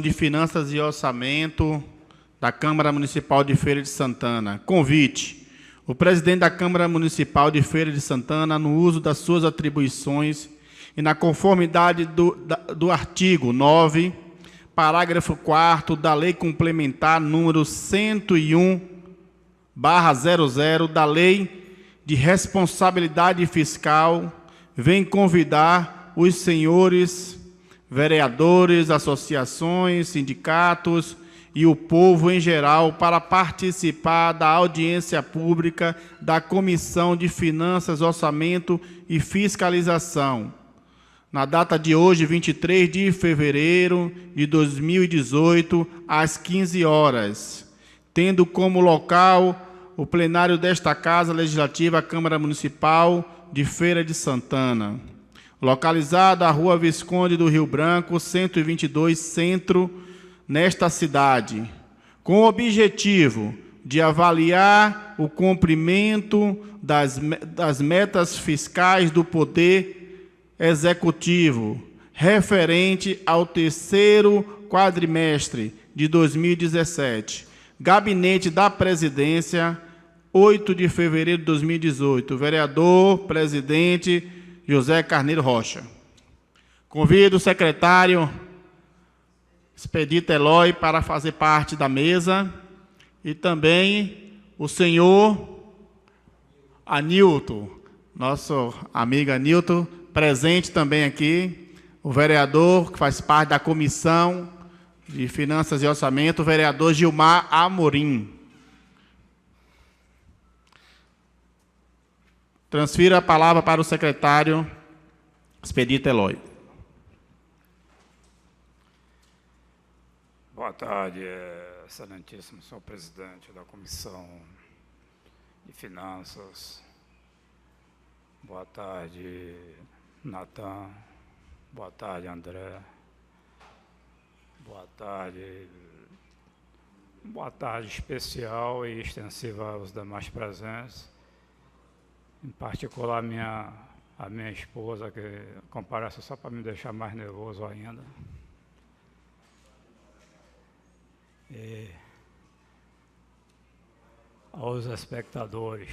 de Finanças e Orçamento da Câmara Municipal de Feira de Santana. Convite. O presidente da Câmara Municipal de Feira de Santana, no uso das suas atribuições e na conformidade do artigo 9, parágrafo 4º da Lei Complementar número 101/00 da Lei de Responsabilidade Fiscal, vem convidar os senhores vereadores, associações, sindicatos e o povo em geral para participar da audiência pública da Comissão de Finanças, Orçamento e Fiscalização, na data de hoje, 23 de fevereiro de 2018, às 15 horas, tendo como local o plenário desta Casa Legislativa, Câmara Municipal de Feira de Santana, localizada à Rua Visconde do Rio Branco, 122, Centro, nesta cidade, com o objetivo de avaliar o cumprimento das metas fiscais do Poder Executivo, referente ao terceiro quadrimestre de 2017. Gabinete da Presidência, 8 de fevereiro de 2018. Vereador, presidente, José Carneiro Rocha. Convido o secretário Expedito Eloy para fazer parte da mesa e também o senhor Anilton, nosso amigo Anilton, presente também aqui, o vereador que faz parte da Comissão de Finanças e Orçamento, o vereador Gilmar Amorim. Transfiro a palavra para o secretário Expedito Eloy. Boa tarde, excelentíssimo senhor presidente da Comissão de Finanças. Boa tarde, Natan. Boa tarde, André. Boa tarde. Boa tarde especial e extensiva aos demais presentes. Em particular, a minha esposa, que comparece só para me deixar mais nervoso ainda. E aos espectadores.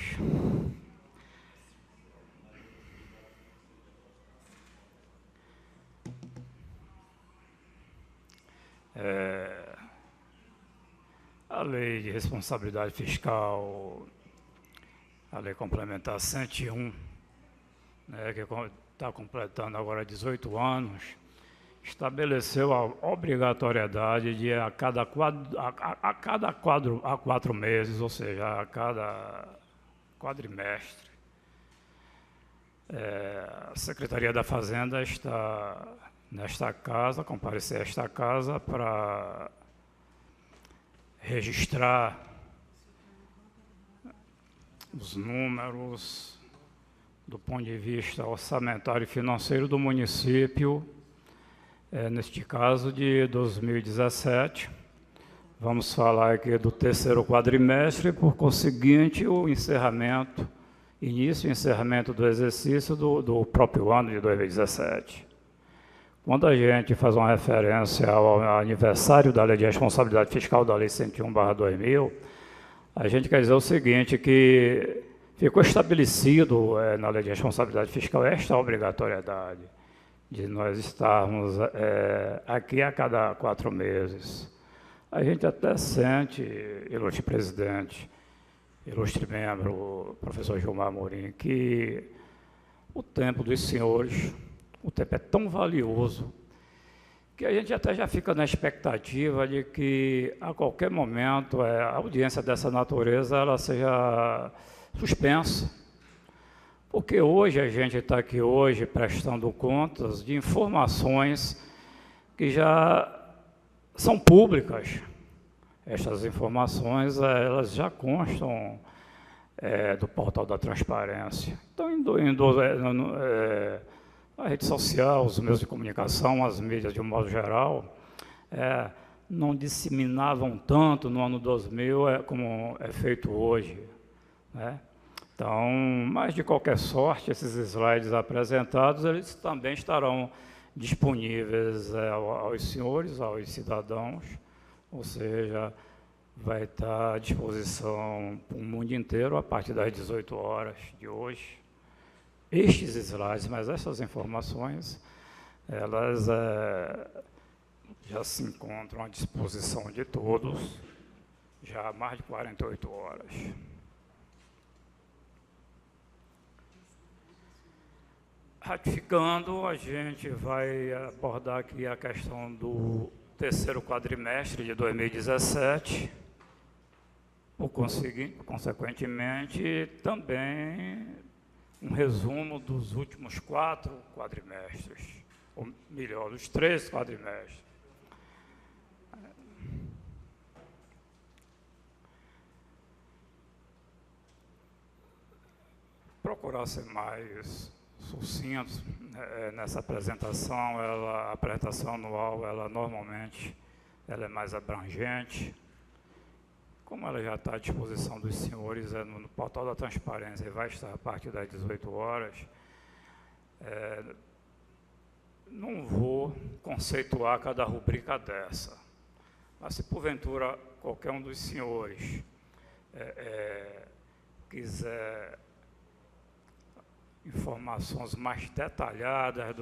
A Lei de Responsabilidade Fiscal, a Lei Complementar 101, né, que está completando agora 18 anos, estabeleceu a obrigatoriedade de a cada 4 meses, ou seja, a cada quadrimestre, a Secretaria da Fazenda está nesta casa, comparecer a esta casa para registrar os números do ponto de vista orçamentário e financeiro do município, neste caso de 2017. Vamos falar aqui do terceiro quadrimestre, por conseguinte, o início e encerramento do exercício do próprio ano de 2017. Quando a gente faz uma referência ao aniversário da Lei de Responsabilidade Fiscal, da Lei 101/2000, a gente quer dizer o seguinte, que ficou estabelecido na Lei de Responsabilidade Fiscal esta obrigatoriedade de nós estarmos aqui a cada 4 meses. A gente até sente, ilustre presidente, ilustre membro, professor Gilmar Amorim, que o tempo dos senhores, o tempo é tão valioso, que a gente até já fica na expectativa de que, a qualquer momento, a audiência dessa natureza ela seja suspensa. Porque hoje a gente está aqui hoje prestando contas de informações que já são públicas. Estas informações elas já constam do portal da transparência. Então, a rede social, os meios de comunicação, as mídias de um modo geral, não disseminavam tanto no ano 2000 como é feito hoje, né? Então, mas de qualquer sorte, esses slides apresentados, eles também estarão disponíveis aos senhores, aos cidadãos, ou seja, vai estar à disposição para o mundo inteiro a partir das 18 horas de hoje. Estes slides, mas essas informações, elas já se encontram à disposição de todos, já há mais de 48 horas. Ratificando, a gente vai abordar aqui a questão do terceiro quadrimestre de 2017, consequentemente, também um resumo dos últimos 4 quadrimestres, ou melhor, dos 3 quadrimestres. Procurar ser mais sucinto nessa apresentação. A apresentação anual, normalmente, ela é mais abrangente. Como ela já está à disposição dos senhores no portal da transparência e vai estar a partir das 18 horas, não vou conceituar cada rubrica dessa. Mas se porventura qualquer um dos senhores quiser informações mais detalhadas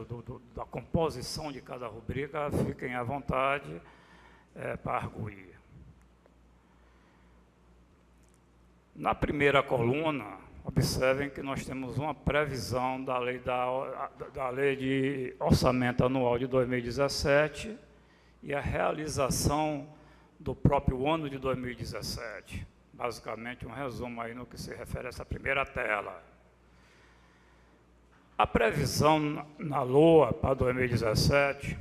da composição de cada rubrica, fiquem à vontade para arguir. Na primeira coluna, observem que nós temos uma previsão da lei de orçamento anual de 2017 e a realização do próprio ano de 2017. Basicamente, um resumo aí no que se refere a essa primeira tela. A previsão na LOA para 2017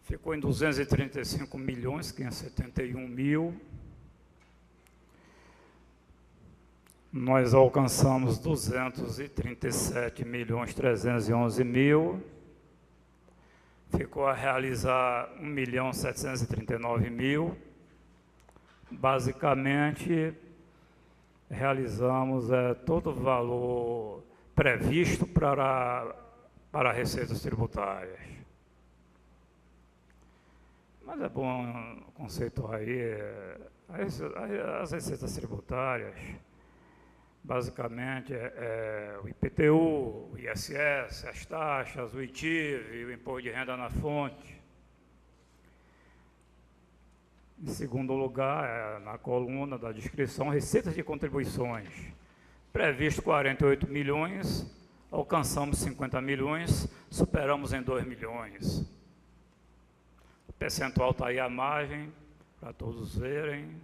ficou em 235.571.000. Nós alcançamos 237.311.000. Ficou a realizar 1.739.000. Basicamente, realizamos todo o valor previsto para receitas tributárias. Mas é bom conceituar aí as receitas tributárias. Basicamente, o IPTU, o ISS, as taxas, o ITIV, o Imposto de Renda na Fonte. Em segundo lugar, na coluna da descrição, receitas de contribuições. Previsto 48 milhões, alcançamos 50 milhões, superamos em 2 milhões. O percentual está aí à margem, para todos verem.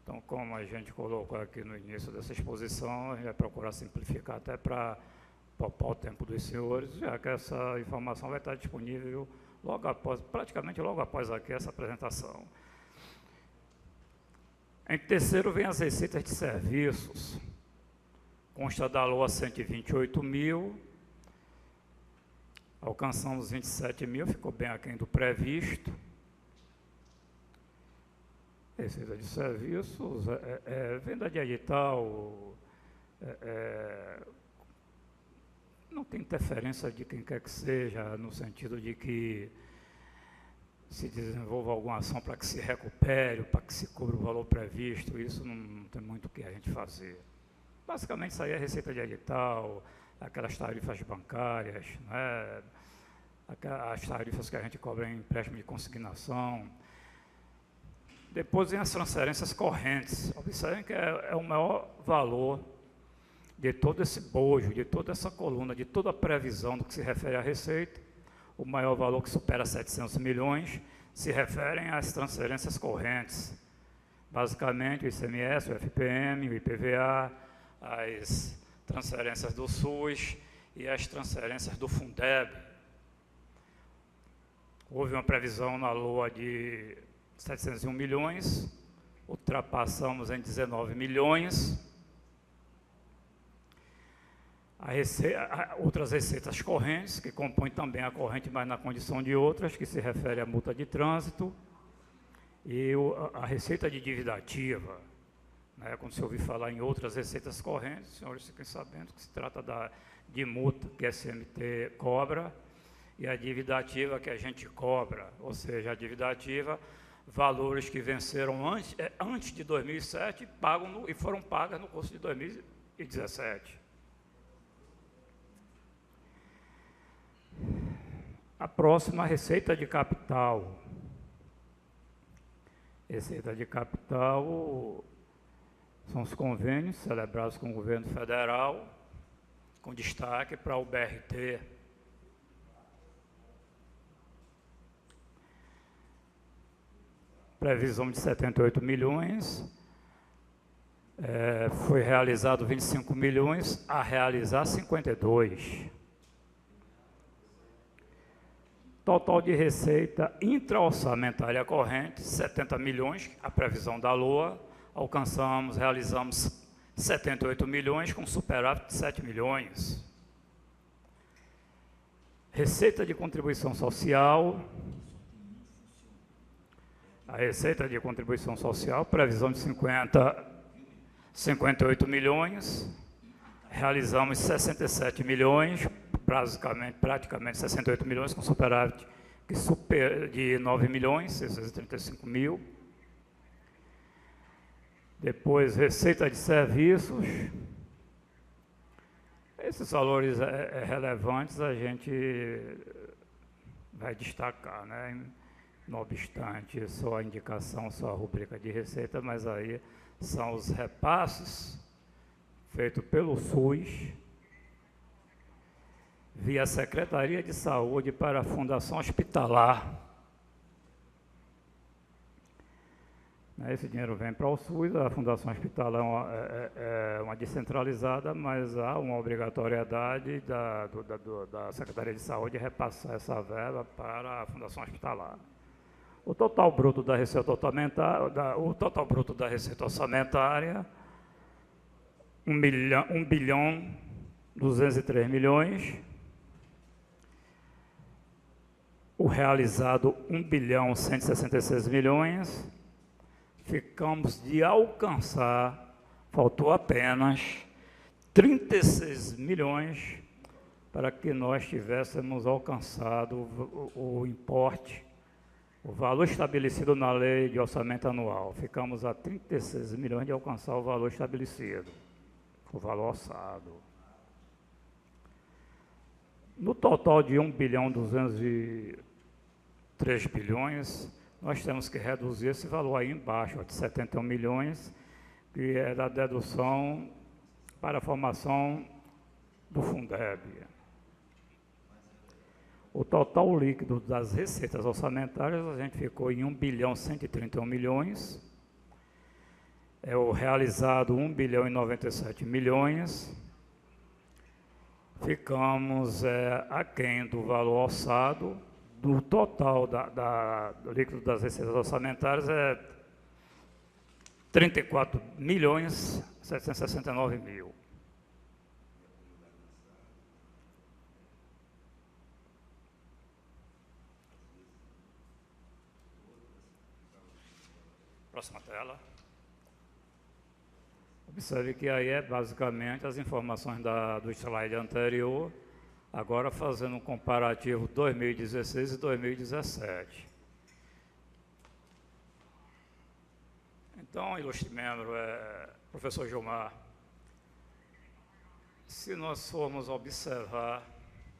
Então, como a gente colocou aqui no início dessa exposição, a gente vai procurar simplificar até para poupar o tempo dos senhores, já que essa informação vai estar disponível praticamente logo após aqui essa apresentação. Em terceiro, vem as receitas de serviços. Consta da LOA 128.000, alcançamos 27.000, ficou bem aquém do previsto. Receita de serviços, venda de edital, não tem interferência de quem quer que seja, no sentido de que se desenvolva alguma ação para que se recupere, para que se cubra o valor previsto, isso não tem muito o que a gente fazer. Basicamente, isso aí é receita de edital, aquelas tarifas bancárias, né, as tarifas que a gente cobra em empréstimo de consignação. Depois vem as transferências correntes. Observem que é o maior valor de todo esse bojo, de toda essa coluna, de toda a previsão do que se refere à receita. O maior valor, que supera 700 milhões, se referem às transferências correntes. Basicamente, o ICMS, o FPM, o IPVA, as transferências do SUS e as transferências do Fundeb. Houve uma previsão na LOA de 701 milhões, ultrapassamos em 19 milhões. Outras receitas correntes, que compõem também a corrente, mas na condição de outras, que se refere à multa de trânsito, e a receita de dívida ativa. Né, quando se ouvir falar em outras receitas correntes, os senhores fiquem sabendo que se trata de multa que a SMT cobra e a dívida ativa que a gente cobra, ou seja, a dívida ativa, valores que venceram antes de 2007 e foram pagas no curso de 2017. A próxima, receita de capital. Receita de capital são os convênios celebrados com o governo federal, com destaque para o BRT. Previsão de 78 milhões, foi realizado 25 milhões, a realizar 52. Total de receita intra-orçamentária corrente, 70 milhões, a previsão da LOA, realizamos 78 milhões, com superávit de 7 milhões. Receita de contribuição social. A receita de contribuição social, previsão de 58 milhões, realizamos 67 milhões, praticamente 68 milhões, com superávit de 9 milhões, 635 mil. Depois, receita de serviços. Esses valores relevantes a gente vai destacar, né? Não obstante só a indicação, só a rubrica de receita, mas aí são os repasses feitos pelo SUS, via Secretaria de Saúde para a Fundação Hospitalar. Esse dinheiro vem para o SUS, a Fundação Hospitalar é uma descentralizada, mas há uma obrigatoriedade da Secretaria de Saúde repassar essa verba para a Fundação Hospitalar. O total bruto da receita orçamentária, 1 bilhão 203 milhões. O realizado, 1 bilhão 166 milhões. Ficamos de alcançar, faltou apenas 36 milhões para que nós tivéssemos alcançado o importe, o valor estabelecido na lei de orçamento anual. Ficamos a 36 milhões de alcançar o valor estabelecido, o valor orçado. No total de 1 bilhão 203 bilhões, nós temos que reduzir esse valor aí embaixo, de 71 milhões, que é da dedução para a formação do Fundeb. O total líquido das receitas orçamentárias, a gente ficou em 1 bilhão 131 milhões, o realizado 1 bilhão e 97 milhões, ficamos aquém do valor orçado. Do total do líquido das receitas orçamentárias 34 milhões 769 mil. Próxima tela. Observe que aí é basicamente as informações do slide anterior, agora fazendo um comparativo 2016 e 2017. Então, ilustre membro, professor Gilmar, se nós formos observar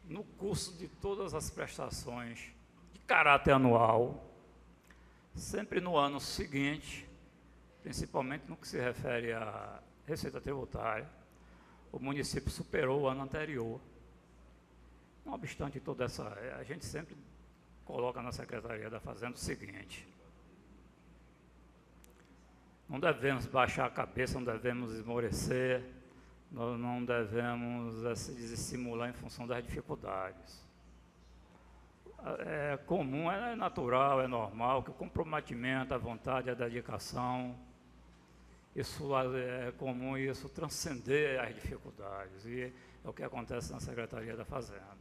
no curso de todas as prestações de caráter anual, sempre no ano seguinte, principalmente no que se refere à receita tributária, o município superou o ano anterior. Não obstante toda essa, a gente sempre coloca na Secretaria da Fazenda o seguinte: não devemos baixar a cabeça, não devemos esmorecer, nós não devemos se desestimular em função das dificuldades. É comum, é natural, é normal que o comprometimento, a vontade, a dedicação, isso é comum, isso transcender as dificuldades, e é o que acontece na Secretaria da Fazenda.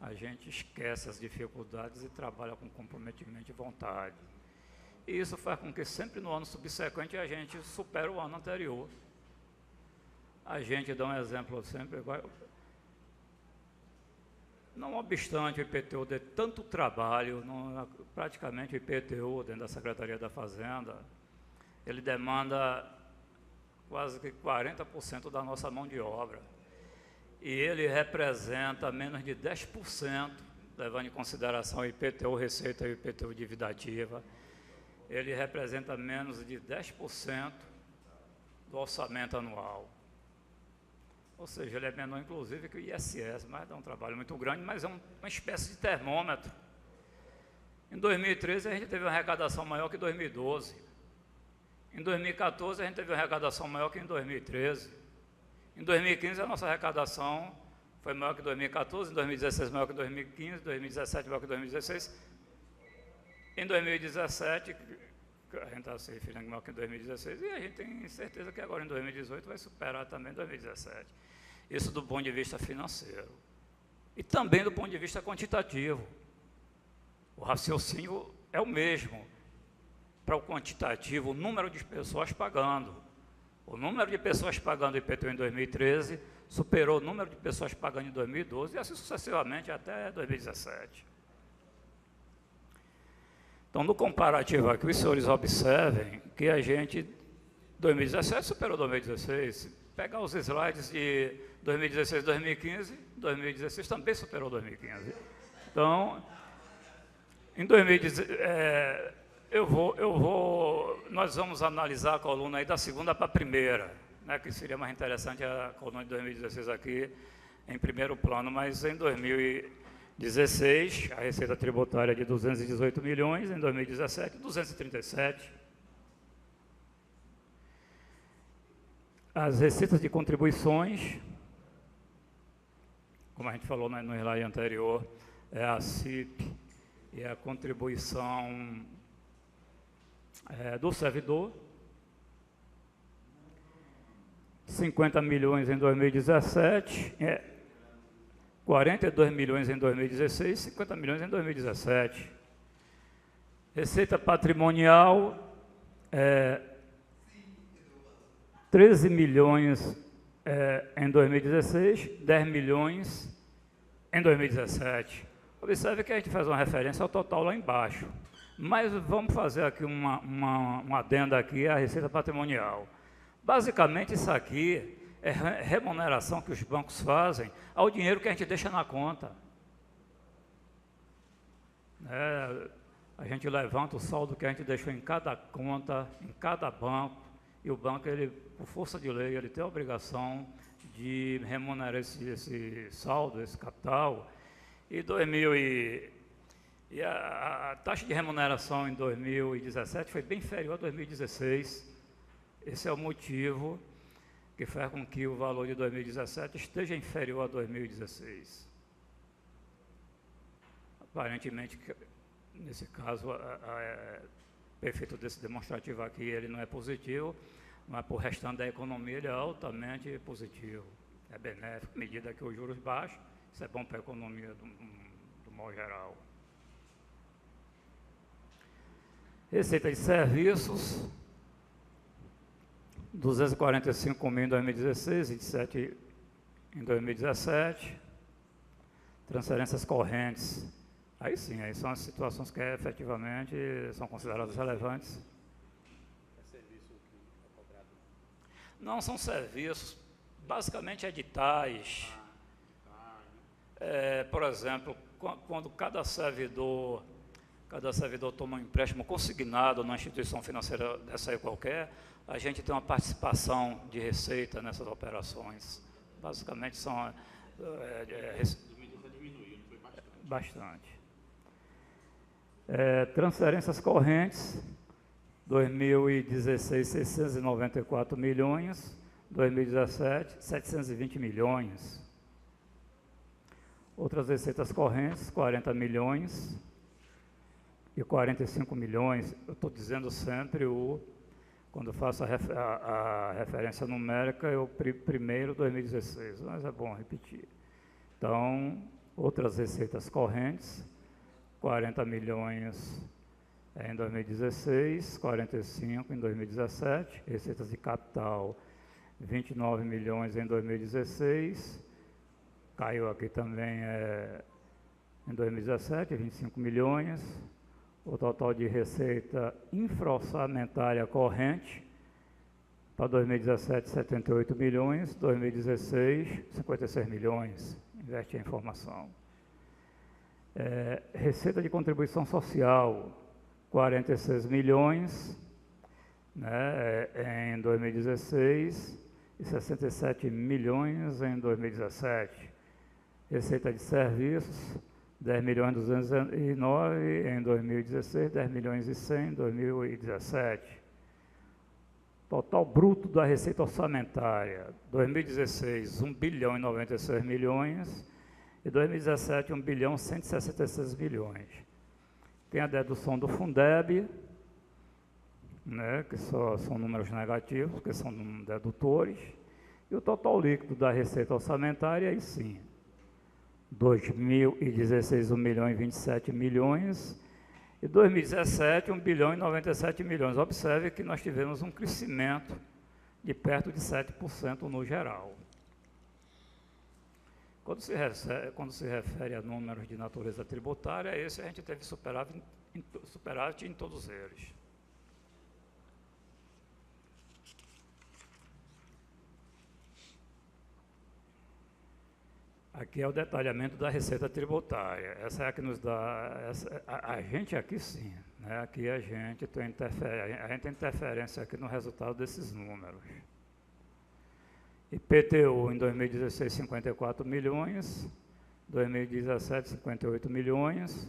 A gente esquece as dificuldades e trabalha com comprometimento e vontade. E isso faz com que sempre no ano subsequente a gente supere o ano anterior. A gente dá um exemplo sempre, Não obstante o IPTU ter tanto trabalho, praticamente o IPTU dentro da Secretaria da Fazenda, ele demanda quase que 40% da nossa mão de obra. E ele representa menos de 10%, levando em consideração o IPTU receita e o IPTU dívida ativa. Ele representa menos de 10% do orçamento anual. Ou seja, ele é menor, inclusive, que o ISS, mas dá um trabalho muito grande, mas é uma espécie de termômetro. Em 2013, a gente teve uma arrecadação maior que em 2012. Em 2014, a gente teve uma arrecadação maior que em 2013. Em 2015, a nossa arrecadação foi maior que em 2014, em 2016, maior que em 2015, em 2017, maior que em 2016. Em 2017, a gente está se referindo maior que em 2016, e a gente tem certeza que agora em 2018 vai superar também 2017. Isso do ponto de vista financeiro. E também do ponto de vista quantitativo. O raciocínio é o mesmo. Para o quantitativo, o número de pessoas pagando. O número de pessoas pagando IPTU em 2013 superou o número de pessoas pagando em 2012 e assim sucessivamente até 2017. Então, no comparativo aqui, os senhores observem que a gente, 2017 superou 2016. Se pegar os slides de 2016 e 2015, 2016 também superou 2015. Então, em 2016, nós vamos analisar a coluna aí da segunda para a primeira, né, que seria mais interessante a coluna de 2016 aqui em primeiro plano, mas em 2016, a receita tributária é de 218 milhões, em 2017, 237. As receitas de contribuições, como a gente falou no slide anterior, é a CIP e a contribuição do servidor, 50 milhões em 2017, 42 milhões em 2016, 50 milhões em 2017. Receita patrimonial, 13 milhões em 2016, 10 milhões em 2017. Observe que a gente faz uma referência ao total lá embaixo. Mas vamos fazer aqui uma adenda aqui à receita patrimonial. Basicamente, isso aqui é remuneração que os bancos fazem ao dinheiro que a gente deixa na conta. A gente levanta o saldo que a gente deixou em cada conta, em cada banco, e o banco, ele, por força de lei, ele tem a obrigação de remunerar esse saldo, esse capital. E a taxa de remuneração em 2017 foi bem inferior a 2016. Esse é o motivo que faz com que o valor de 2017 esteja inferior a 2016. Aparentemente, nesse caso, o efeito desse demonstrativo aqui, ele não é positivo, mas por restante da economia ele é altamente positivo. É benéfico, à medida que os juros baixam, isso é bom para a economia do modo geral. Receita de serviços, 245 mil em 2016, 27 em 2017. Transferências correntes, aí sim, aí são as situações que efetivamente são consideradas relevantes. É serviço que é cobrado? Não são serviços, basicamente editais. Por exemplo, quando cada servidor toma um empréstimo consignado numa instituição financeira dessa aí qualquer, a gente tem uma participação de receita nessas operações. Basicamente são... 2018 diminuiu, não foi bastante. Transferências correntes, 2016, 694 milhões, 2017, 720 milhões. Outras receitas correntes, 40 milhões e 45 milhões. Eu estou dizendo sempre quando faço a referência numérica, eu primeiro 2016, mas é bom repetir. Então, outras receitas correntes, 40 milhões em 2016, 45 em 2017, receitas de capital, 29 milhões em 2016, caiu aqui também em 2017, 25 milhões. O total de receita infra-orçamentária corrente para 2017, 78 milhões, 2016, 56 milhões, investe em informação. Receita de contribuição social, 46 milhões, né, em 2016 e 67 milhões em 2017. Receita de serviços, 10 milhões 209 em 2016, 10 milhões e 100 em 2017. Total bruto da receita orçamentária, 2016, 1 bilhão e 96 milhões, e 2017, 1 bilhão e 166 milhões. Tem a dedução do Fundeb, né, que só são números negativos, porque são dedutores, e o total líquido da receita orçamentária, aí sim, 2016, 1 bilhão e 27 milhões, e 2017, 1 bilhão e 97 milhões. Observe que nós tivemos um crescimento de perto de 7% no geral. Quando se refere a números de natureza tributária, esse a gente teve superávit em todos eles. Aqui é o detalhamento da receita tributária. Essa é a que nos dá... a gente aqui sim, né? Aqui a gente tem interferência aqui no resultado desses números. IPTU em 2016, 54 milhões, 2017, 58 milhões,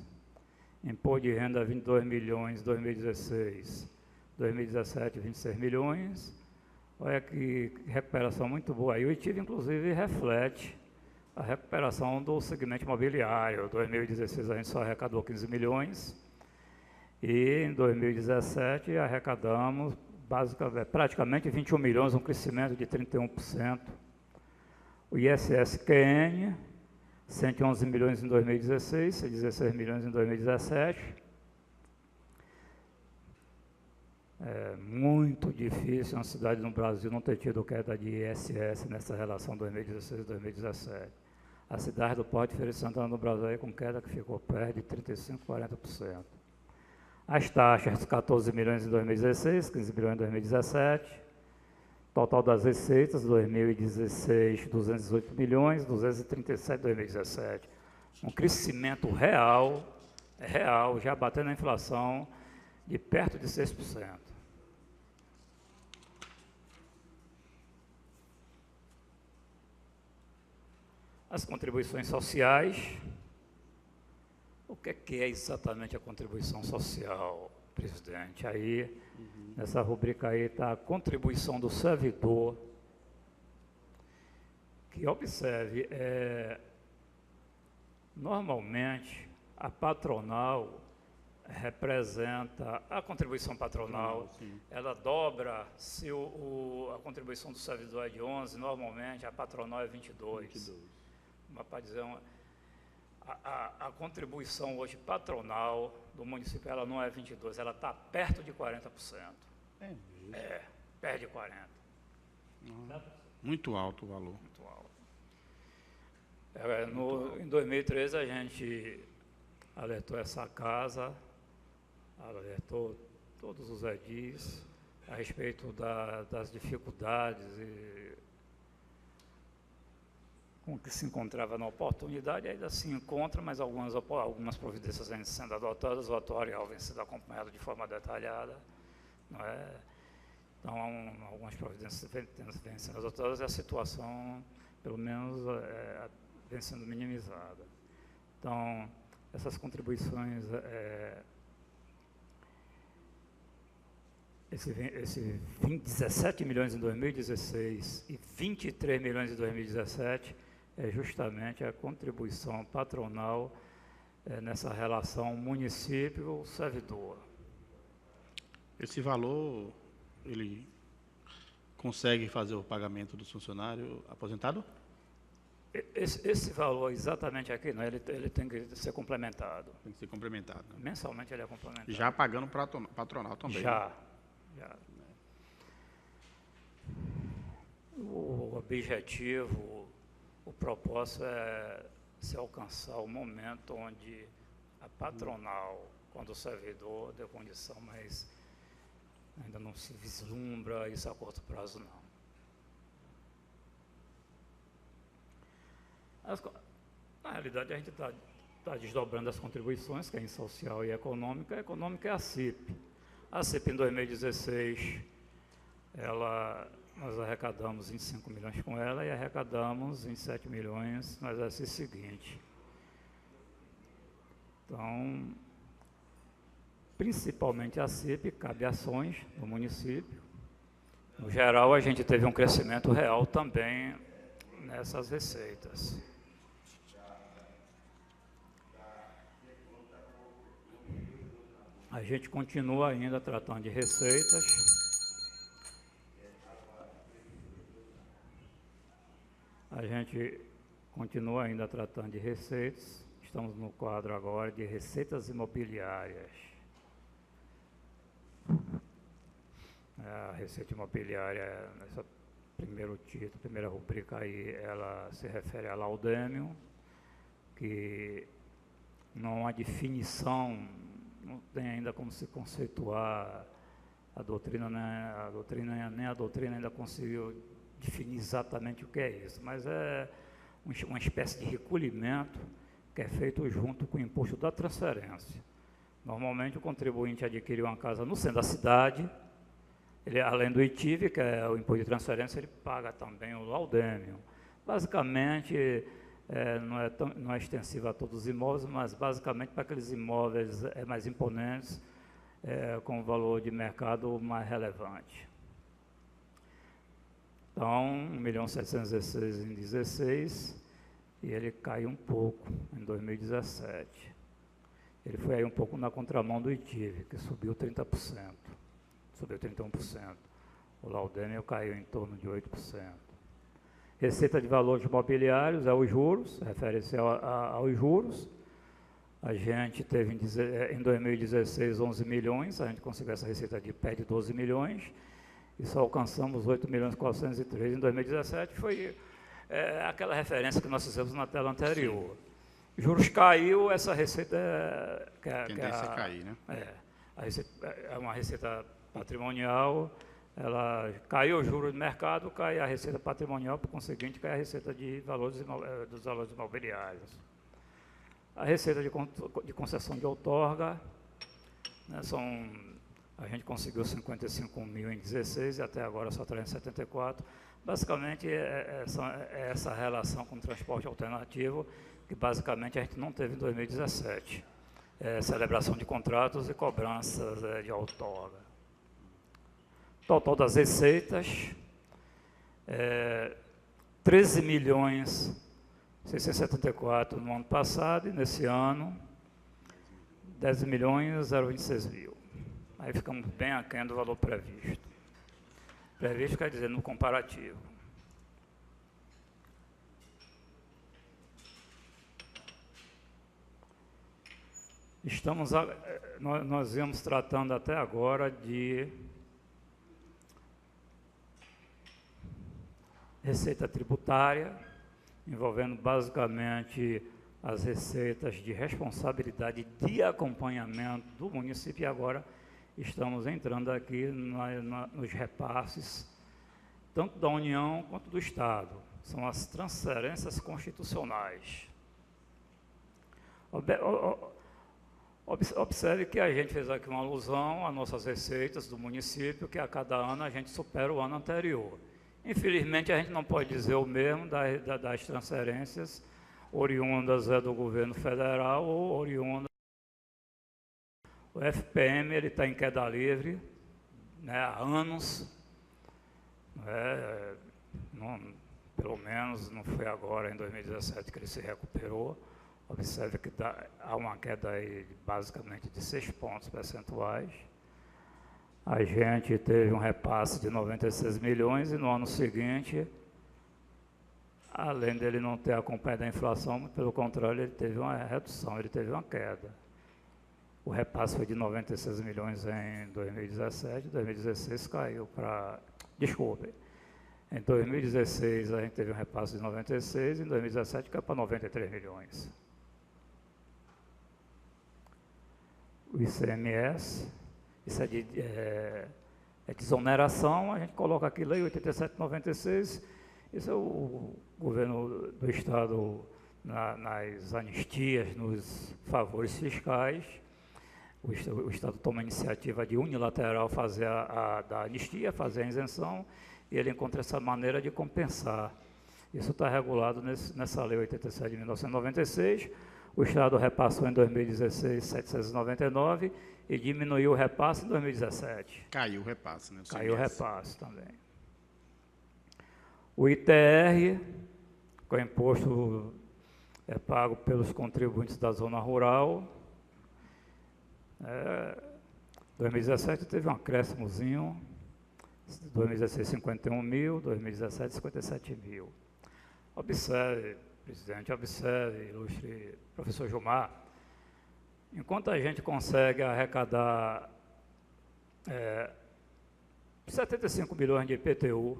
Imposto de Renda, 22 milhões, 2016, 2017, 26 milhões. Olha que recuperação muito boa. Aí o ITIV, inclusive, reflete a recuperação do segmento imobiliário. Em 2016 a gente só arrecadou 15 milhões e em 2017 arrecadamos praticamente 21 milhões, um crescimento de 31%. O ISS-QN, 111 milhões em 2016, 16 milhões em 2017. É muito difícil uma cidade no Brasil não ter tido queda de ISS nessa relação 2016 e 2017. A cidade do Porto de Feira de Santana no Brasil aí com queda que ficou perto de 35%, 40%. As taxas, 14 milhões em 2016, 15 milhões em 2017. Total das receitas, 2016, 218 milhões, 237 em 2017. Um crescimento real, já batendo a inflação de perto de 6%. As contribuições sociais. O que é exatamente a contribuição social, presidente? Aí, nessa rubrica aí está a contribuição do servidor, que observe, normalmente a patronal representa a contribuição patronal, ela dobra, se a contribuição do servidor é de 11, normalmente a patronal é 22. Mas para dizer a contribuição hoje patronal do município, ela não é 22, ela está perto de 40%. É mesmo? Perto de 40%. Muito alto o valor. Muito alto. Em 2013, a gente alertou essa casa, alertou todos os edis a respeito das dificuldades com que se encontrava na oportunidade, ainda se encontra, mas algumas providências vêm sendo adotadas, o atuarial vem sendo acompanhado de forma detalhada, não é? Então, algumas providências vêm sendo adotadas e a situação, pelo menos, vem sendo minimizada. Então, essas contribuições, esse 17 milhões em 2016 e 23 milhões em 2017, é justamente a contribuição patronal nessa relação município-servidor. Esse valor, ele consegue fazer o pagamento do funcionário aposentado? Esse valor exatamente aqui, não, ele tem que ser complementado. Tem que ser complementado. Né? Mensalmente ele é complementado. Já pagando patronal também. Já. O objetivo, o propósito é se alcançar o momento onde a patronal, quando o servidor deu condição, mas ainda não se vislumbra isso a curto prazo, não. Na realidade, a gente está desdobrando as contribuições, que é em social e econômica. A econômica é a CIP. A CIP, em 2016, nós arrecadamos em 5 milhões com ela e arrecadamos em 7 milhões no exercício seguinte. Então, principalmente a CIP, cabe ações no município. No geral, a gente teve um crescimento real também nessas receitas. A gente continua ainda tratando de receitas. Estamos no quadro agora de receitas imobiliárias. A receita imobiliária, nessa primeiro título, primeira rubrica aí, ela se refere a laudêmio, que não há definição, não tem ainda como se conceituar a doutrina, né? Nem a doutrina ainda conseguiu definir exatamente o que é isso, mas é uma espécie de recolhimento que é feito junto com o imposto da transferência. Normalmente o contribuinte adquire uma casa no centro da cidade, ele, além do ITIV, que é o imposto de transferência, ele paga também o laudêmio. Basicamente, não é extensivo a todos os imóveis, mas basicamente para aqueles imóveis mais imponentes, com valor de mercado mais relevante. Então, 1.716.000 em 2016, e ele caiu um pouco em 2017. Ele foi aí um pouco na contramão do ITIV, que subiu 30%, subiu 31%. O laudêmio caiu em torno de 8%. Receita de valores imobiliários é os juros, refere-se aos juros. A gente teve em 2016 11 milhões, a gente conseguiu essa receita de pé de 12 milhões, e só alcançamos 8.403.000 em 2017, foi aquela referência que nós fizemos na tela anterior. Sim. Juros caiu, essa receita tendência a cair, né? É uma receita patrimonial, ela caiu o juros de mercado, cai a receita patrimonial, por conseguinte, cai a receita de dos valores imobiliários. A receita de concessão de outorga, né, a gente conseguiu 55 mil em 16 e até agora só 374. Basicamente, essa relação com o transporte alternativo, que basicamente a gente não teve em 2017. Celebração de contratos e cobranças de outorga. Total das receitas, 13 milhões 674 no ano passado, e nesse ano, 10 milhões 026 mil. Aí ficamos bem aquém do valor previsto. Previsto quer dizer no comparativo. Nós viemos tratando até agora de receita tributária, envolvendo basicamente as receitas de responsabilidade de acompanhamento do município, e agora estamos entrando aqui nos repasses, tanto da União quanto do Estado. São as transferências constitucionais. Observe que a gente fez aqui uma alusão às nossas receitas do município, que a cada ano a gente supera o ano anterior. Infelizmente, a gente não pode dizer o mesmo das transferências oriundas do governo federal ou oriundas. O FPM está em queda livre, né, há anos, pelo menos não foi agora, em 2017, que ele se recuperou. Observe que há uma queda aí basicamente de 6 pontos percentuais. A gente teve um repasse de 96 milhões e no ano seguinte, além dele não ter acompanhado a inflação, pelo contrário, ele teve uma redução, ele teve uma queda. O repasse foi de 96 milhões em 2017, 2016 caiu para... Desculpe, Em 2016, a gente teve um repasse de 96, em 2017 caiu para 93 milhões. O ICMS, isso é de desoneração, a gente coloca aqui Lei 87/96, isso é o governo do Estado nas anistias, nos favores fiscais. O Estado toma a iniciativa de unilateral fazer da anistia, fazer a isenção, e ele encontra essa maneira de compensar. Isso está regulado nessa Lei 87 de 1996. O Estado repassou em 2016 799 e diminuiu o repasse em 2017. Caiu o repasse, né? Caiu o repasse também. O ITR, que é o imposto pago pelos contribuintes da zona rural, 2017 teve um acréscimozinho, 2016 51 mil, 2017 57 mil. Observe, presidente, observe, ilustre professor Gilmar, enquanto a gente consegue arrecadar 75 milhões de IPTU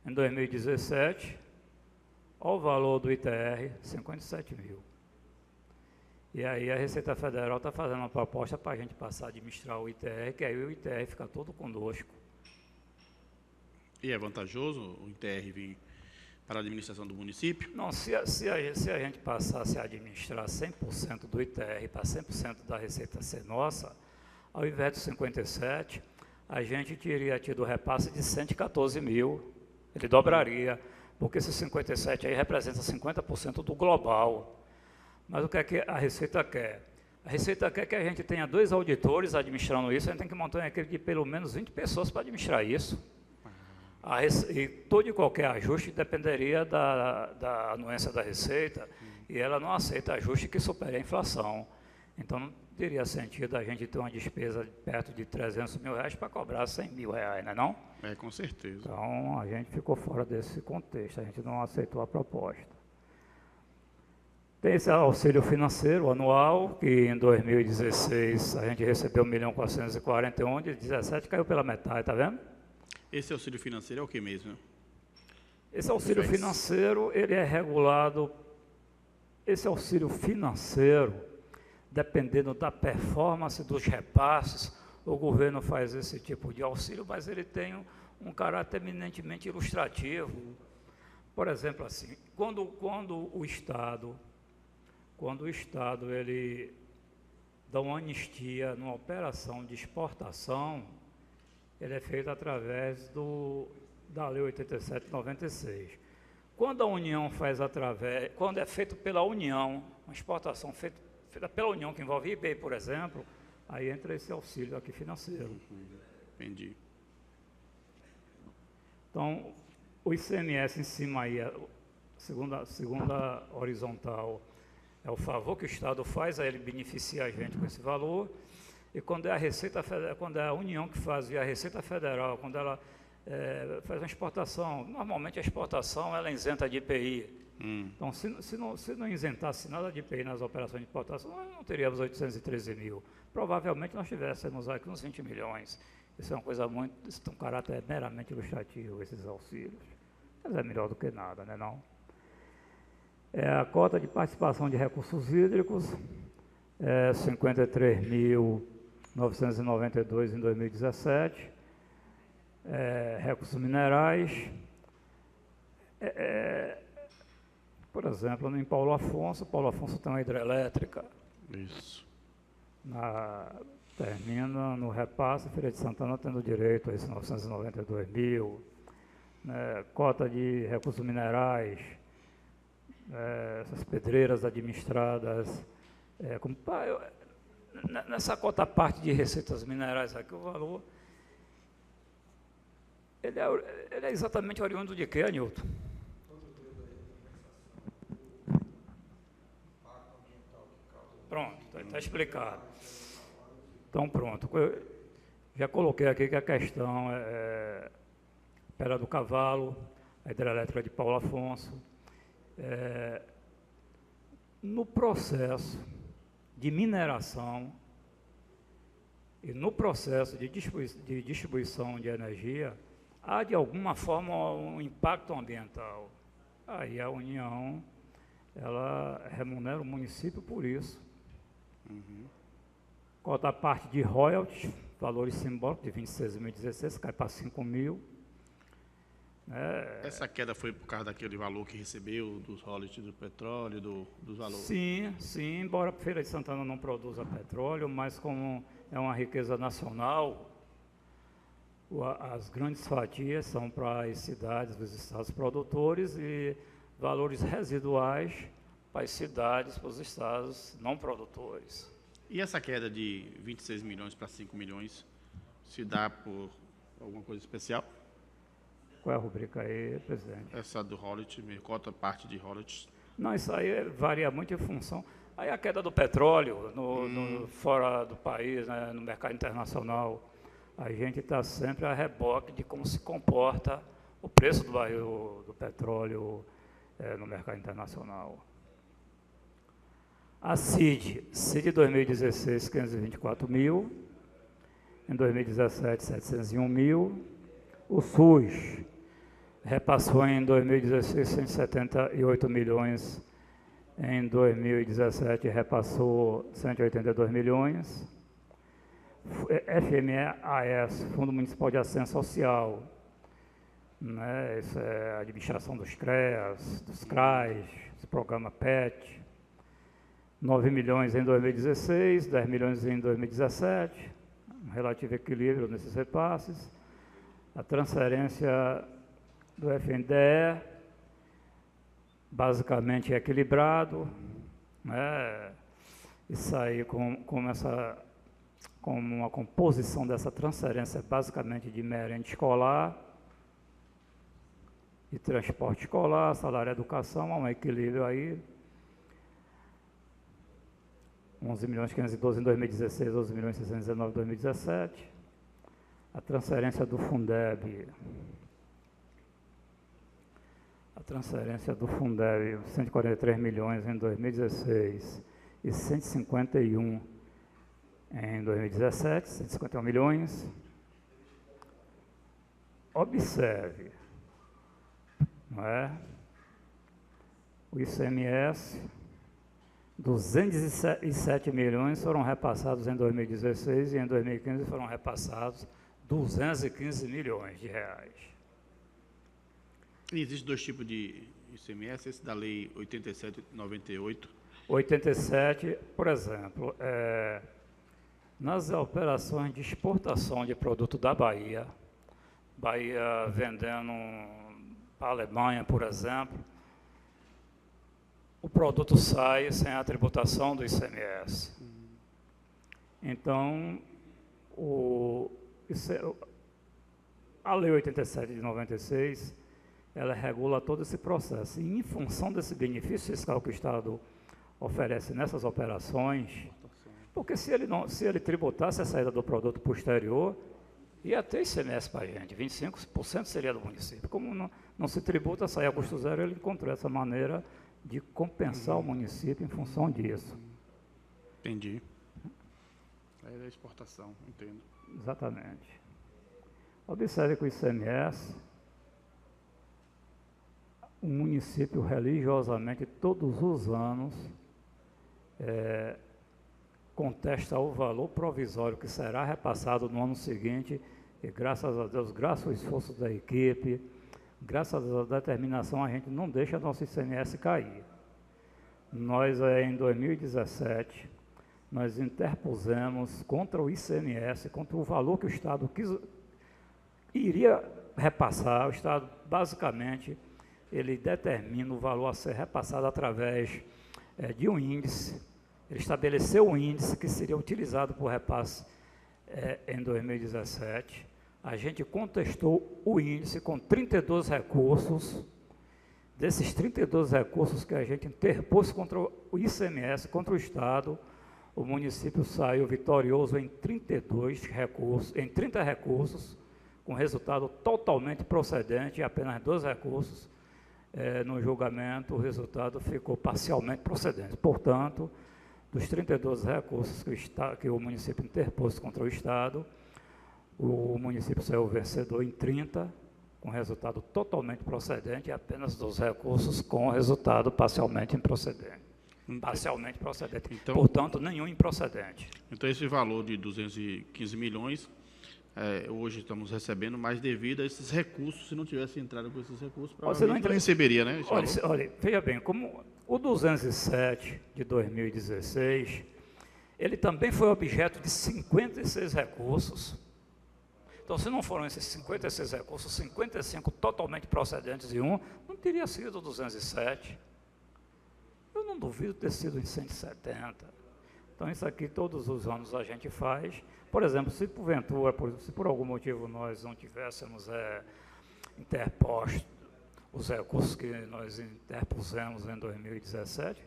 em 2017, olha o valor do ITR, 57 mil. E aí a Receita Federal está fazendo uma proposta para a gente passar a administrar o ITR, que aí o ITR fica todo conosco. E é vantajoso o ITR vir para a administração do município? Não, se a gente passasse a administrar 100% do ITR para 100% da receita ser nossa, ao invés de 57, a gente teria tido repasse de 114 mil, ele dobraria, porque esse 57 aí representa 50% do global. Mas o que é que a Receita quer? A Receita quer que a gente tenha 2 auditores administrando isso, a gente tem que montar uma equipe de pelo menos 20 pessoas para administrar isso. E todo e qualquer ajuste dependeria da anuência da Receita, e ela não aceita ajuste que supere a inflação. Então, não teria sentido a gente ter uma despesa perto de 300 mil reais para cobrar 100 mil reais, não é não? É, com certeza. Então, a gente ficou fora desse contexto, a gente não aceitou a proposta. Tem esse auxílio financeiro anual, que em 2016 a gente recebeu 1.441.000, de 2017 caiu pela metade, está vendo? Esse auxílio financeiro é o que mesmo? Esse auxílio financeiro, ele é regulado, esse auxílio financeiro, dependendo da performance dos repasses, o governo faz esse tipo de auxílio, mas ele tem um caráter eminentemente ilustrativo. Por exemplo, assim, quando o Estado ele dá uma anistia numa operação de exportação, ele é feito através da Lei 87/96. Quando a União quando é feito pela União, uma exportação feita pela União, que envolve IBEI, por exemplo, aí entra esse auxílio aqui financeiro. Entendi. Então, o ICMS em cima aí, segunda horizontal, é o favor que o Estado faz, aí ele beneficia a gente com esse valor, e quando é a Receita Federal, quando é a União que faz, e a Receita Federal, quando ela faz uma exportação, normalmente a exportação ela é isenta de IPI. Então, se não isentasse nada de IPI nas operações de exportação, nós não teríamos 813 mil. Provavelmente nós tivéssemos aqui uns 20 milhões. Isso é uma coisa isso tem um caráter meramente ilustrativo, esses auxílios. Mas é melhor do que nada, né, não? A cota de participação de recursos hídricos, 53.992 em 2017. Recursos minerais, por exemplo, em Paulo Afonso tem uma hidrelétrica. Isso. Termina no repasse, Feira de Santana tendo direito a esses 992 mil. Cota de recursos minerais, essas pedreiras administradas. Nessa cota parte de receitas minerais aqui, o valor, ele é exatamente oriundo de quê, Anilton? Pronto, está explicado. Então, pronto. Eu já coloquei aqui que a questão é Pedra do Cavalo, a hidrelétrica de Paulo Afonso. No processo de mineração e no processo de distribuição de energia, há de alguma forma um impacto ambiental. Aí a União, ela remunera o município por isso. Quanto à parte de royalties, valores simbólicos de 26.016, cai para 5.000. Essa queda foi por causa daquele valor que recebeu dos royalties do petróleo, dos valores? Sim, embora a Feira de Santana não produza petróleo, mas como é uma riqueza nacional, as grandes fatias são para as cidades dos estados produtores e valores residuais para as cidades, para os estados não produtores. E essa queda de 26 milhões para 5 milhões se dá por alguma coisa especial? Qual é a rubrica aí, presidente? Essa do royalties, me conta a parte de royalties. Não, isso aí varia muito em função. Aí a queda do petróleo fora do país, né, no mercado internacional, a gente está sempre a reboque de como se comporta o preço do barril do petróleo no mercado internacional. A CID 2016, 524 mil, em 2017, 701 mil. O SUS repassou em 2016 178 milhões, em 2017 repassou 182 milhões. FMAS, Fundo Municipal de Assistência Social, né, isso é a administração dos CREAS, dos CRAs, do programa PET, 9 milhões em 2016, 10 milhões em 2017, um relativo equilíbrio nesses repasses. A transferência do FNDE, basicamente é equilibrado, né? Isso aí com uma composição dessa transferência basicamente de merenda escolar e transporte escolar, salário e educação, há um equilíbrio aí. 11 milhões 512 em 2016, 12 milhões 619 em 2017. A transferência do Fundeb, 143 milhões em 2016 e 151 em 2017, 151 milhões. Observe, não é? O ICMS, 207 milhões foram repassados em 2016 e em 2015 foram repassados 215 milhões de reais. E existem dois tipos de ICMS, esse da Lei 87/98. 87, por exemplo, nas operações de exportação de produto da Bahia vendendo para a Alemanha, por exemplo, o produto sai sem a tributação do ICMS. Então, a Lei 87 de 96, ela regula todo esse processo. E em função desse benefício fiscal que o Estado oferece nessas operações, porque se ele tributasse a saída do produto posterior, ia ter ICMS para a gente, 25% seria do município. Como não se tributa, sair a custo zero, ele encontrou essa maneira de compensar o município em função disso. Entendi. É da exportação, entendo. Exatamente. Observe que o ICMS, o município religiosamente, todos os anos, contesta o valor provisório que será repassado no ano seguinte, e graças a Deus, graças ao esforço da equipe, graças à determinação, a gente não deixa nosso ICMS cair. Nós, em 2017, nós interpusemos contra o ICMS, contra o valor que o Estado iria repassar. O Estado, basicamente, ele determina o valor a ser repassado através de um índice. Ele estabeleceu um índice que seria utilizado por repasse em 2017. A gente contestou o índice com 32 recursos. Desses 32 recursos que a gente interpôs contra o ICMS, contra o Estado, o município saiu vitorioso em 30 recursos, com resultado totalmente procedente, e apenas 2 recursos no julgamento, o resultado ficou parcialmente procedente. Portanto, dos 32 recursos que o município interpôs contra o Estado, o município saiu vencedor em 30, com resultado totalmente procedente e apenas 2 recursos com resultado parcialmente improcedente. Parcialmente procedente. Então, portanto, nenhum improcedente. Então, esse valor de 215 milhões, hoje estamos recebendo, mas devido a esses recursos, se não tivesse entrado com esses recursos, provavelmente não receberia, né? Olha, veja bem, como o 207 de 2016, ele também foi objeto de 56 recursos. Então, se não foram esses 56 recursos, 55 totalmente procedentes e um, não teria sido 207. Eu não duvido ter sido em 170. Então, isso aqui todos os anos a gente faz. Por exemplo, se porventura, se por algum motivo nós não tivéssemos interposto os recursos que nós interpusemos em 2017,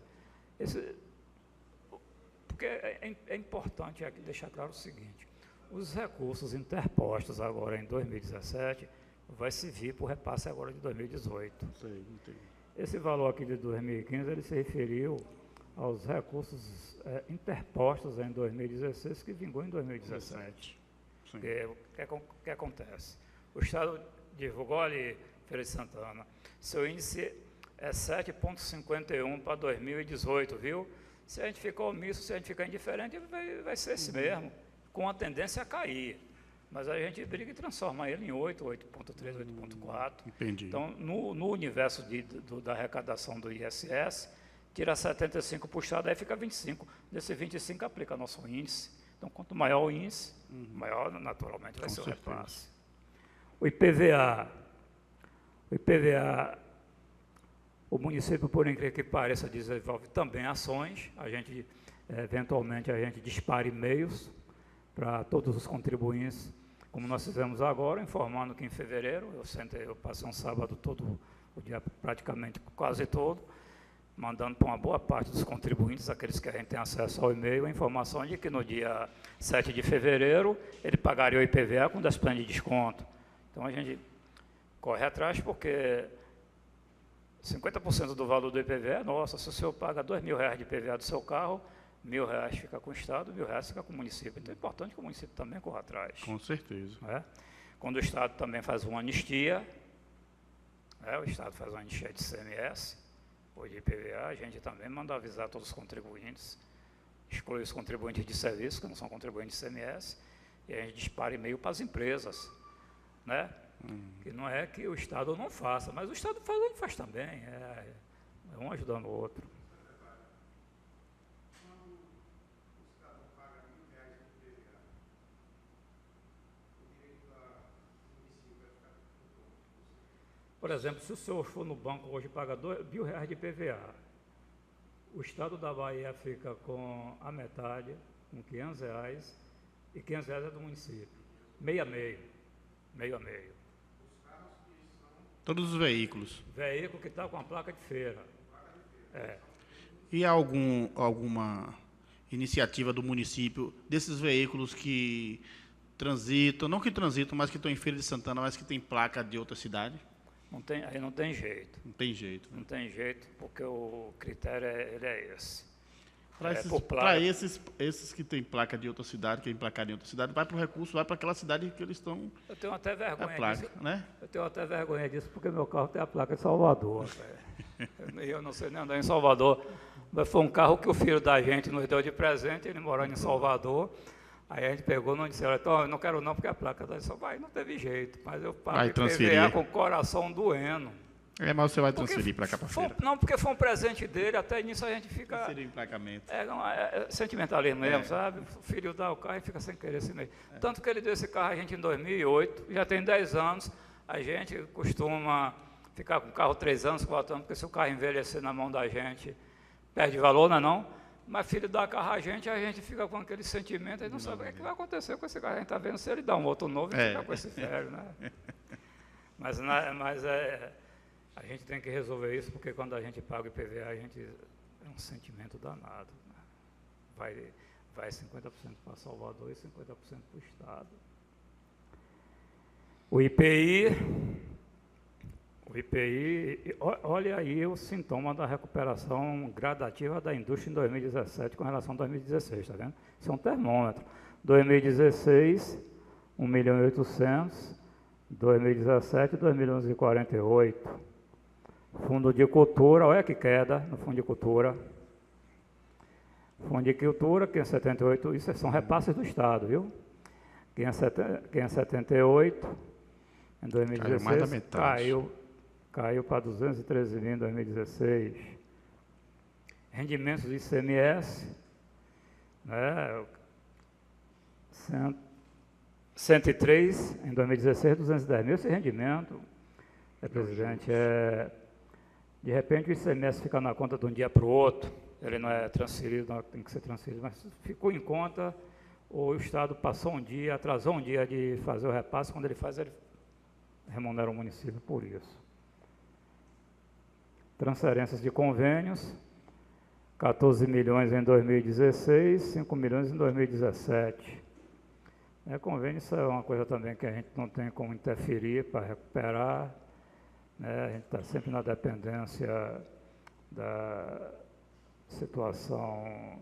porque é importante aqui deixar claro o seguinte: os recursos interpostos agora em 2017 vai servir para o repasse agora de 2018. Sei, entendi. Esse valor aqui de 2015, ele se referiu aos recursos interpostos em 2016, que vingou em 2017. O que acontece? O Estado divulgou ali, Feira de Santana, seu índice é 7,51 para 2018, viu? Se a gente ficar omisso, se a gente ficar indiferente, vai ser esse mesmo, com a tendência a cair. Mas a gente briga e transforma ele em 8, 8,3, 8,4. Entendi. Então, no universo da arrecadação do ISS, tira 75 para o Estado, aí fica 25. Desse 25 aplica nosso índice. Então, quanto maior o índice, maior naturalmente vai ser o repasse. O IPVA, o município, por incrível que pareça, desenvolve também ações. A gente, eventualmente, a gente dispara e-mails para todos os contribuintes, como nós fizemos agora, informando que em fevereiro, eu passei um sábado todo, o dia praticamente quase todo, mandando para uma boa parte dos contribuintes, aqueles que a gente tem acesso ao e-mail, a informação de que no dia 7 de fevereiro ele pagaria o IPVA com 10% de desconto. Então a gente corre atrás porque 50% do valor do IPVA é nosso. Se o senhor paga R$2.000 de IPVA do seu carro, R$1.000 fica com o Estado, R$1.000 fica com o município. Então é importante que o município também corra atrás. Com certeza. Quando o Estado também faz uma anistia, o Estado faz uma anistia de ICMS, ou de IPVA, a gente também manda avisar todos os contribuintes, exclui os contribuintes de serviço, que não são contribuintes de ICMS, e a gente dispara e-mail para as empresas, né? Que não é que o Estado não faça, mas o Estado faz, ele faz também, é um ajudando o outro. Por exemplo, se o senhor for no banco hoje e paga R$2.000 de IPVA, o Estado da Bahia fica com a metade, com R$500, e R$500 é do município. Meio a meio. Todos os veículos. Veículo que está com a placa de feira. E há alguma iniciativa do município desses veículos que transitam, não que transitam, mas que estão em Feira de Santana, mas que tem placa de outra cidade? Aí não tem jeito. Não tem jeito. Não tem jeito, porque o critério ele é esse. Para esses que têm placa de outra cidade, que é emplacado em outra cidade, vai para o recurso, vai para aquela cidade que eles estão. Eu tenho até vergonha disso. Né? Eu tenho até vergonha disso, porque meu carro tem a placa de Salvador. Eu não sei nem andar em Salvador. Mas foi um carro que o filho da gente nos deu de presente, ele morando em Salvador. Aí a gente pegou, não disse, olha, então, eu não quero não, porque a placa da vai, não teve jeito. Mas eu paguei IPVA com o coração doendo. Mas você vai transferir para cá para feira. Não, porque foi um presente dele, até nisso a gente fica... Seria emplacamento. É sentimentalismo mesmo, sabe? O filho dá o carro e fica sem querer esse meio. Tanto que ele deu esse carro a gente em 2008, já tem 10 anos, a gente costuma ficar com o carro 3 anos, 4 anos, porque se o carro envelhecer na mão da gente, perde valor, não é não? Mas filho dá carro a gente fica com aquele sentimento, a gente não sabe o que vai acontecer com esse carro. A gente está vendo se ele dá um outro novo e fica com esse velho, né? Mas a gente tem que resolver isso, porque quando a gente paga o IPVA, é um sentimento danado. Né? Vai 50% para Salvador e 50% para o Estado. O IPI, olha aí o sintoma da recuperação gradativa da indústria em 2017 com relação a 2016, está vendo? Isso é um termômetro. 2016, 1.800.000, 2017, 2.248. Fundo de Cultura, olha que queda no Fundo de Cultura. Fundo de Cultura, 578, isso são repasses do Estado, viu? 578, em 2016, mais da metade. Caiu para 213 mil em 2016. Rendimentos do ICMS, né? 103, em 2016, 210 mil. Esse rendimento, presidente, de repente o ICMS fica na conta de um dia para o outro, ele não é transferido, não tem que ser transferido, mas ficou em conta, ou o Estado passou um dia, atrasou um dia de fazer o repasse, quando ele faz, ele remunera o município por isso. Transferências de convênios, 14 milhões em 2016, 5 milhões em 2017. Convênio, isso é uma coisa também que a gente não tem como interferir para recuperar, né? A gente está sempre na dependência da situação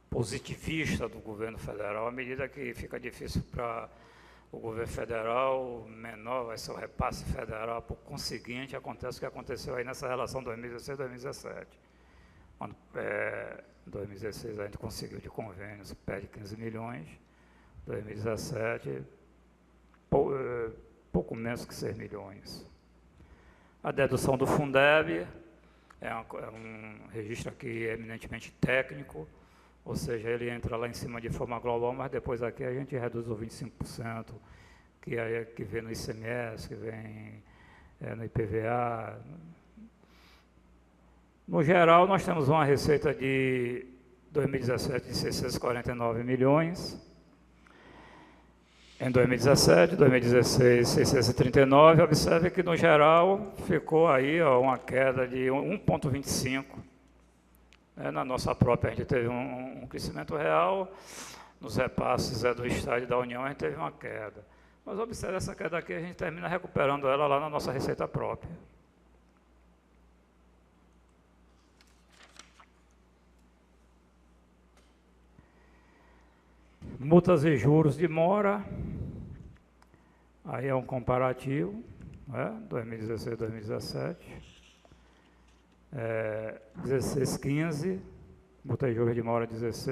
positivista do governo federal. À medida que fica difícil para o governo federal, menor vai ser o repasse federal. Por conseguinte, acontece o que aconteceu aí nessa relação 2016-2017. Em 2016 a gente conseguiu de convênios, perde 15 milhões, 2017, pouco menos que 6 milhões. A dedução do Fundeb é um registro aqui eminentemente técnico, ou seja, ele entra lá em cima de forma global, mas depois aqui a gente reduz o 25%, que vem no ICMS, que vem no IPVA. No geral, nós temos uma receita de 2017 de 649 milhões, em 2017, 2016, 639, observe que, no geral, ficou aí uma queda de 1,25. Na nossa própria, a gente teve um crescimento real, nos repasses do Estado e da União, a gente teve uma queda. Mas observe essa queda aqui, a gente termina recuperando ela lá na nossa receita própria. Multas e juros de mora, aí é um comparativo, né? 2016, 2017, 16, 15, multa e juros de mora 15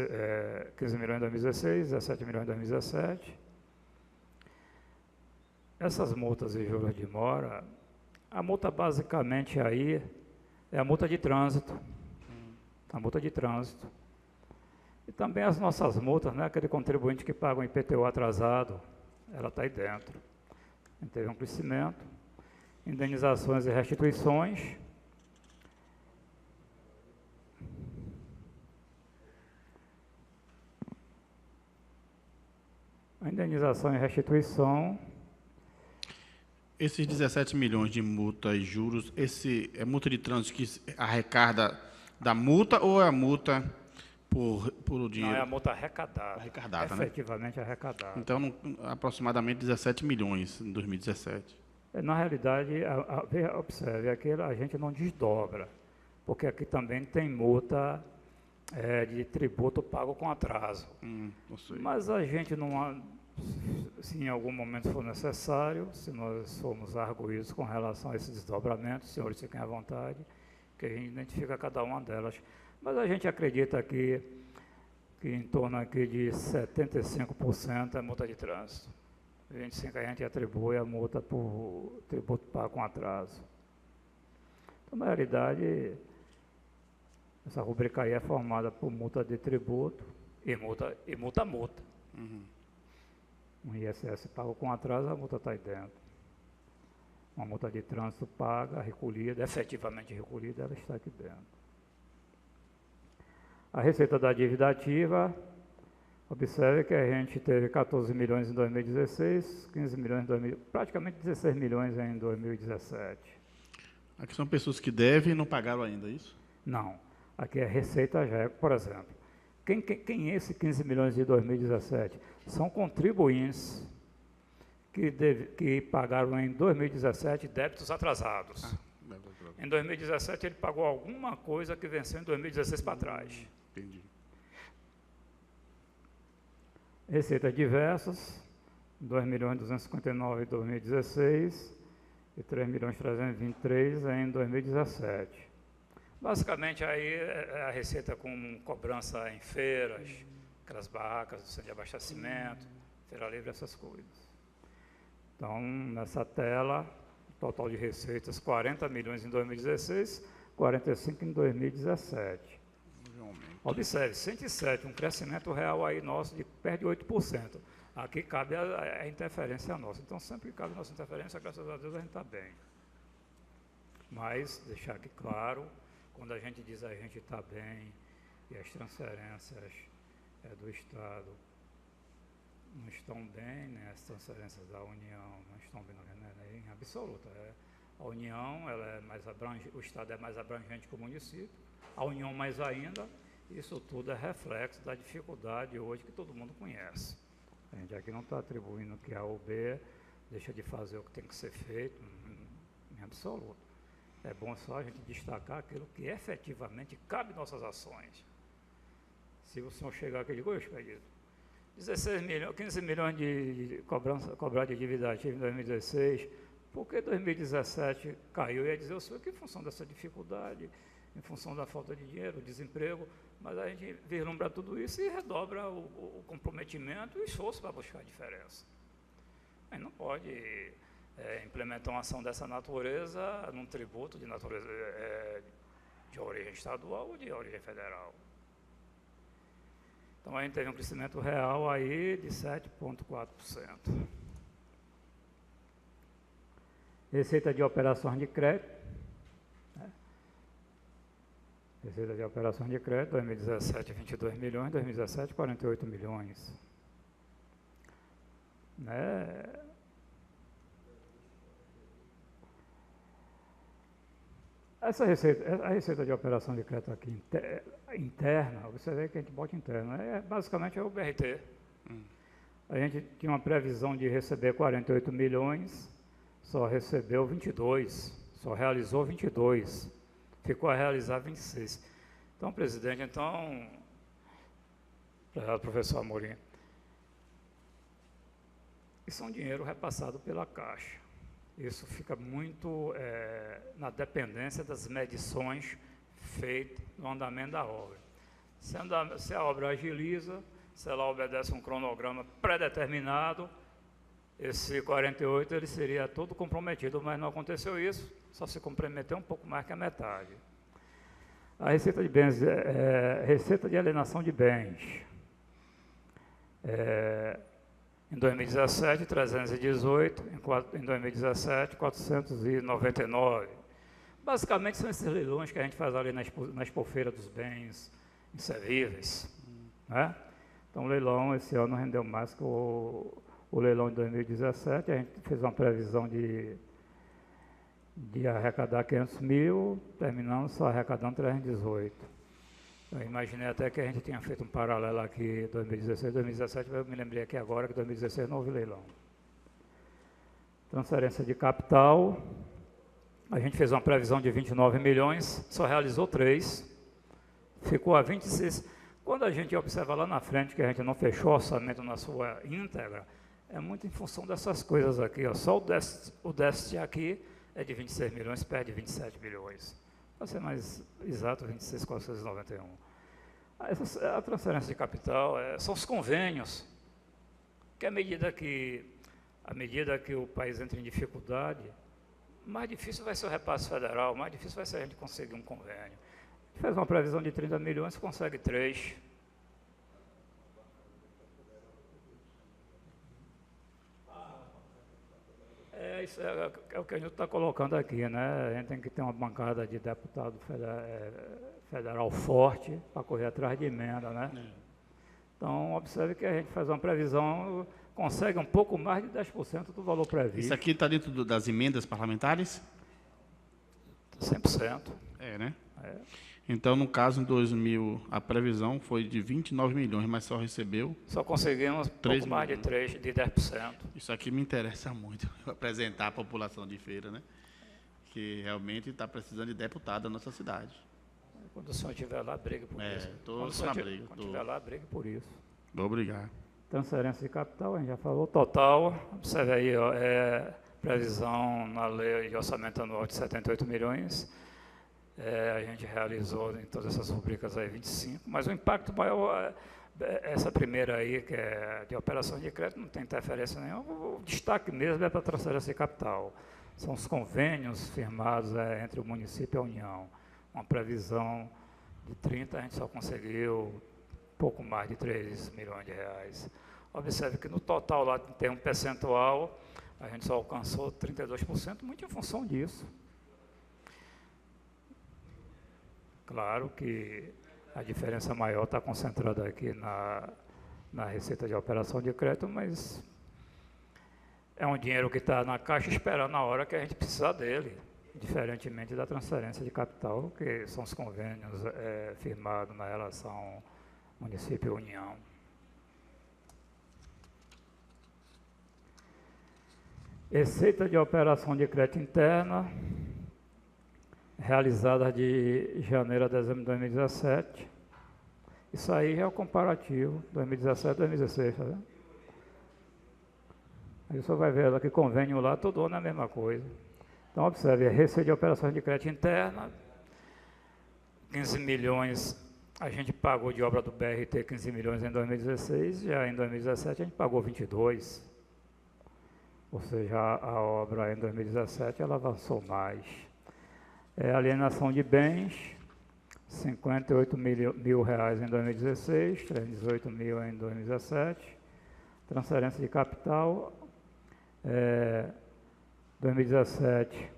milhões em 2016, 17 milhões em 2017. Essas multas e juros de mora, a multa basicamente aí é a multa de trânsito, E também as nossas multas, né? Aquele contribuinte que paga um IPTU atrasado, ela está aí dentro. A gente teve um crescimento, indenizações e restituições. A indenização e restituição. Esses 17 milhões de multa e juros, é multa de trânsito que arrecada da multa ou é a multa por dinheiro? Não, é a multa arrecadada. Arrecadada, efetivamente, né? Arrecadada. Então, aproximadamente 17 milhões em 2017. Na realidade, observe, aqui a gente não desdobra, porque aqui também tem multa de tributo pago com atraso. Mas a gente não, se em algum momento for necessário, se nós formos arguídos com relação a esses desdobramentos, senhores fiquem à vontade, que a gente identifica cada uma delas. Mas a gente acredita que em torno aqui de 75% é multa de trânsito. 25% a gente atribui a multa por tributo pago com atraso. Então, na realidade, essa rubrica aí é formada por multa de tributo e multa. Um ISS pago com atraso, a multa está aí dentro. Uma multa de trânsito paga, recolhida, efetivamente recolhida, ela está aqui dentro. A receita da dívida ativa, observe que a gente teve 14 milhões em 2016, 15 milhões em praticamente 16 milhões em 2017. Aqui são pessoas que devem e não pagaram ainda, é isso? Não. Aqui a receita já é, por exemplo, quem é esse 15 milhões de 2017? São contribuintes que pagaram em 2017 débitos atrasados. Em 2017 ele pagou alguma coisa que venceu em 2016 para trás. Entendi. Receitas diversas, 2.259.000 em 2016 e 3.323.000 em 2017. Basicamente, aí é a receita com cobrança em feiras, aquelas barracas do centro de abastecimento, feira livre, essas coisas. Então, nessa tela, total de receitas, 40 milhões em 2016, 45 em 2017. Observe, 107, um crescimento real aí nosso de perto de 8%. Aqui cabe a interferência nossa. Então, sempre que cabe a nossa interferência, graças a Deus, a gente está bem. Mas, deixar aqui claro, quando a gente diz a gente está bem e as transferências do Estado não estão bem, né, as transferências da União não estão bem, em absoluta. A União, ela é mais o Estado é mais abrangente que o município, a União mais ainda. Isso tudo é reflexo da dificuldade hoje que todo mundo conhece. A gente aqui não está atribuindo que a UB deixa de fazer o que tem que ser feito, em absoluto. É bom só a gente destacar aquilo que efetivamente cabe nossas ações. Se o senhor chegar aqui e dizer, Expedito, 16 milhões, 15 milhões de cobrar de dívida ativa em 2016, por que 2017 caiu? Eu ia dizer, o senhor, que em função dessa dificuldade, em função da falta de dinheiro, desemprego, mas a gente vislumbra tudo isso e redobra o comprometimento e o esforço para buscar a diferença. A gente não pode implementar uma ação dessa natureza num tributo de natureza de origem estadual ou de origem federal. Então, a gente teve um crescimento real aí de 7,4%. Receita de operações de crédito. Receita de operações de crédito, 2017, 22 milhões, 2017, 48 milhões. Né? A receita de operação de crédito aqui interna, você vê que a gente bota interna, basicamente é o BRT. A gente tinha uma previsão de receber 48 milhões, só recebeu 22, só realizou 22. Ficou a realizar 26. Então, presidente, professor Amorim, isso é um dinheiro repassado pela Caixa. Isso fica muito na dependência das medições feitas no andamento da obra. Se a obra agiliza, se ela obedece um cronograma pré-determinado, esse 48 ele seria todo comprometido, mas não aconteceu isso, só se comprometeu um pouco mais que a metade. A receita de bens, receita de alienação de bens. Em 2017, 318, em 2017, 499. Basicamente são esses leilões que a gente faz ali na expofeira dos bens inservíveis. Né? Então, o leilão esse ano rendeu mais que o leilão de 2017, a gente fez uma previsão de arrecadar 500 mil, terminamos só arrecadando 318. Eu imaginei até que a gente tinha feito um paralelo aqui 2016, 2017, eu me lembrei aqui agora que 2016 não houve leilão. Transferência de capital, a gente fez uma previsão de 29 milhões, só realizou 3, ficou a 26. Quando a gente observa lá na frente que a gente não fechou o orçamento na sua íntegra, é muito em função dessas coisas aqui. Ó. Só o déficit aqui é de 26 milhões, perde 27 milhões. Para ser mais exato, 26.491. A transferência de capital são os convênios, que à medida que o país entra em dificuldade, mais difícil vai ser o repasse federal, mais difícil vai ser a gente conseguir um convênio. A gente fez uma previsão de 30 milhões, consegue 3. Isso é o que a gente está colocando aqui, né? A gente tem que ter uma bancada de deputado federal forte para correr atrás de emenda, né? Então, observe que a gente faz uma previsão, consegue um pouco mais de 10% do valor previsto. Isso aqui está dentro das emendas parlamentares? 100%. Né? Então, no caso, em 2000, a previsão foi de 29 milhões, mas só recebeu... Só conseguimos pouco mais de 10%. Isso aqui me interessa muito, apresentar a população de Feira, né? Que realmente está precisando de deputado da nossa cidade. Quando o senhor estiver lá, brigue por isso. Estou na briga. Quando estiver lá, brigue por isso. Vou brigar. Transferência de capital, a gente já falou, total, observe aí, ó, previsão na lei de orçamento anual de 78 milhões, a gente realizou em todas essas rubricas aí 25, mas o impacto maior, essa primeira aí, que é de operação de crédito, não tem interferência nenhuma, o destaque mesmo é para a transferência de capital. São os convênios firmados entre o município e a União. Uma previsão de 30, a gente só conseguiu pouco mais de 3 milhões de reais. Observe que no total, lá em termo percentual, a gente só alcançou 32%, muito em função disso. Claro que a diferença maior está concentrada aqui na receita de operação de crédito, mas é um dinheiro que está na caixa esperando a hora que a gente precisar dele, diferentemente da transferência de capital, que são os convênios firmados na relação município-União. Receita de operação de crédito interna, realizada de janeiro a dezembro de 2017. Isso aí é o comparativo, 2017 2016, tá vendo? Aí você vai ver lá que convênio lá, todo ano é a mesma coisa. Então, observe, a receita de operações de crédito interna, 15 milhões, a gente pagou de obra do BRT 15 milhões em 2016, já em 2017 a gente pagou 22. Ou seja, a obra em 2017 ela avançou mais. Alienação de bens, 58 mil reais em 2016, 318 mil em 2017. Transferência de capital, 2017,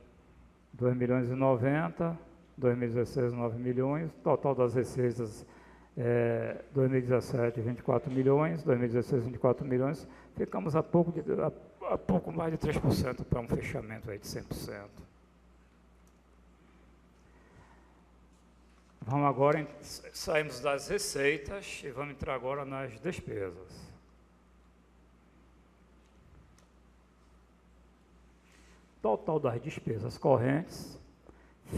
2 milhões e 90, 2016, 9 milhões, total das receitas, 2017, 24 milhões, 2016, 24 milhões, ficamos a pouco mais de 3% para um fechamento aí de 100%. Vamos agora, saímos das receitas e vamos entrar agora nas despesas. Total das despesas correntes,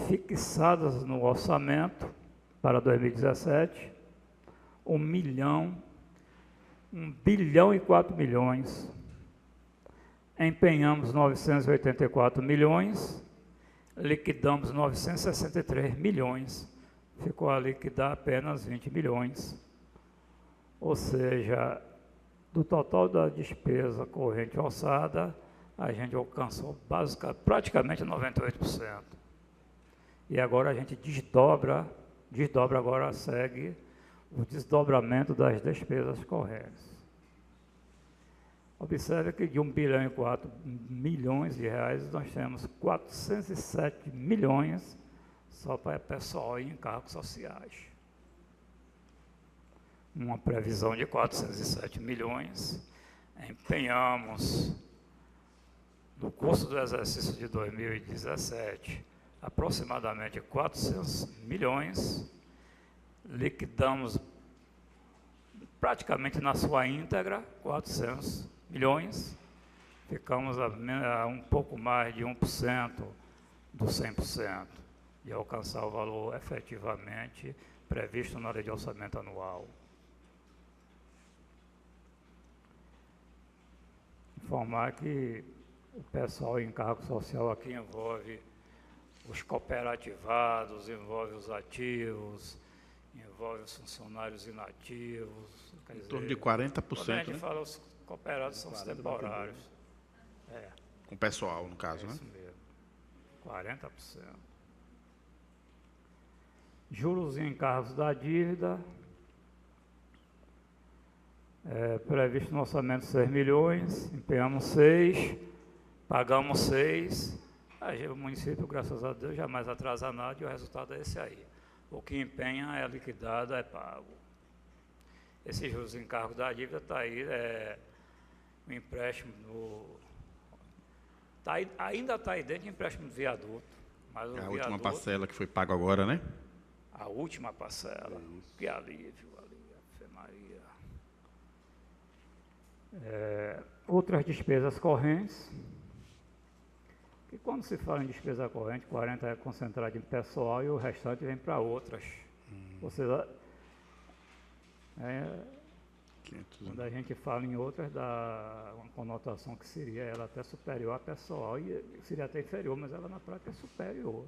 fixadas no orçamento para 2017, 1 bilhão e 4 milhões. Empenhamos 984 milhões, liquidamos 963 milhões, ficou a liquidar apenas 20 milhões. Ou seja, do total da despesa corrente orçada, a gente alcançou praticamente 98%. E agora a gente desdobra agora segue o desdobramento das despesas correntes. Observe que de 1 bilhão e 4 milhões de reais, nós temos 407 milhões só para pessoal e encargos sociais. Uma previsão de 407 milhões, empenhamos no curso do exercício de 2017 aproximadamente 400 milhões, liquidamos praticamente na sua íntegra 400 milhões, ficamos a um pouco mais de 1% do 100%, de alcançar o valor efetivamente previsto na lei de orçamento anual. Informar que o pessoal em encargo social aqui envolve os cooperativados, envolve os ativos, envolve os funcionários inativos. Em torno de 40%. Quando a gente fala, os cooperados são os temporários. Com o pessoal, no caso, né? Isso mesmo, 40%. Juros e encargos da dívida, previsto no orçamento 6 milhões, empenhamos 6, pagamos 6, o município, graças a Deus, jamais atrasa nada e o resultado é esse aí. O que empenha é liquidado, é pago. Esses juros e encargos da dívida está aí, o empréstimo ainda está aí dentro de empréstimo do viaduto. Mas o última parcela que foi paga agora, né? A última parcela, que alívio ali, Ave Maria. Outras despesas correntes, que quando se fala em despesa corrente, 40% é concentrado em pessoal e o restante vem para outras. Ou seja, Quando a gente fala em outras, dá uma conotação que seria ela até superior à pessoal, e seria até inferior, mas ela na prática é superior.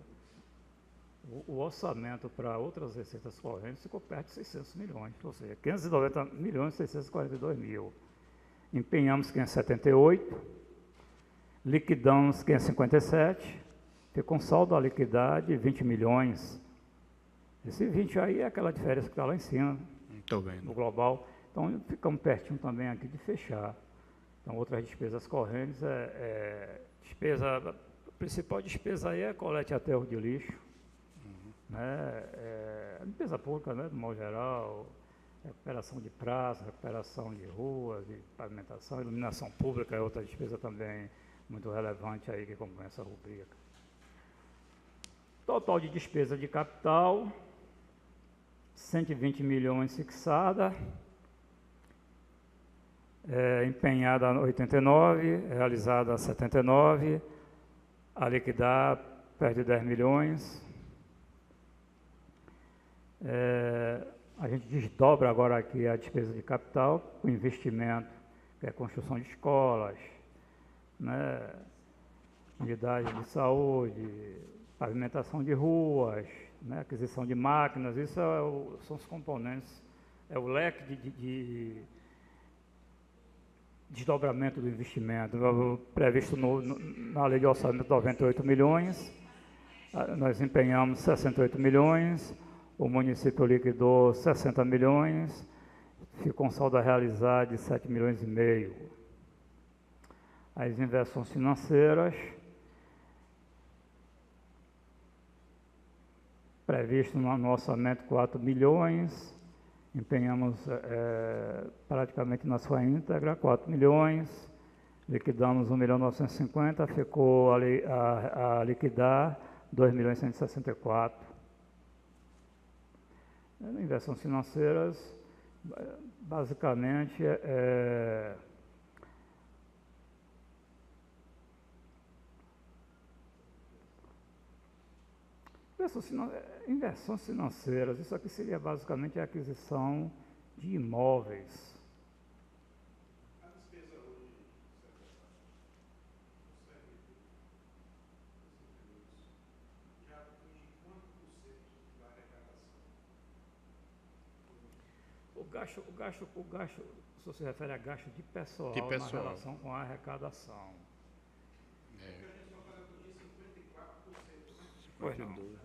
O orçamento para outras receitas correntes ficou perto de 600 milhões, ou seja, 590 milhões e 642 mil. Empenhamos 578, liquidamos 557, ficou um saldo a liquidar de 20 milhões. Esse 20 aí é aquela diferença que está lá em cima, no global. Então, ficamos pertinho também aqui de fechar. Então, outras despesas correntes, a principal despesa aí é colete e aterro de lixo, né? Limpeza pública, né, de modo geral, recuperação de praças, recuperação de ruas, de pavimentação, iluminação pública é outra despesa também muito relevante aí que compõe essa rubrica. Total de despesa de capital, 120 milhões fixada, empenhada 89, realizada 79, a liquidar perto de 10 milhões. A gente desdobra agora aqui a despesa de capital, o investimento, que é a construção de escolas, né, unidades de saúde, pavimentação de ruas, né, aquisição de máquinas, isso são os componentes, é o leque de desdobramento do investimento, previsto na lei de orçamento 98 milhões, nós empenhamos 68 milhões, o município liquidou 60 milhões, ficou um saldo a realizar de 7 milhões e meio. As inversões financeiras, previsto no orçamento 4 milhões, empenhamos praticamente na sua íntegra 4 milhões, liquidamos 1.950.000, ficou a liquidar 2.164.000. Inversões financeiras, basicamente, inversões financeiras, isso aqui seria basicamente a aquisição de imóveis. A despesa hoje, já atinge quanto por cento da arrecadação? O gasto, se você se refere a gasto de pessoal, na relação com a arrecadação. A gente só faz aqui 54%, né? Pois não.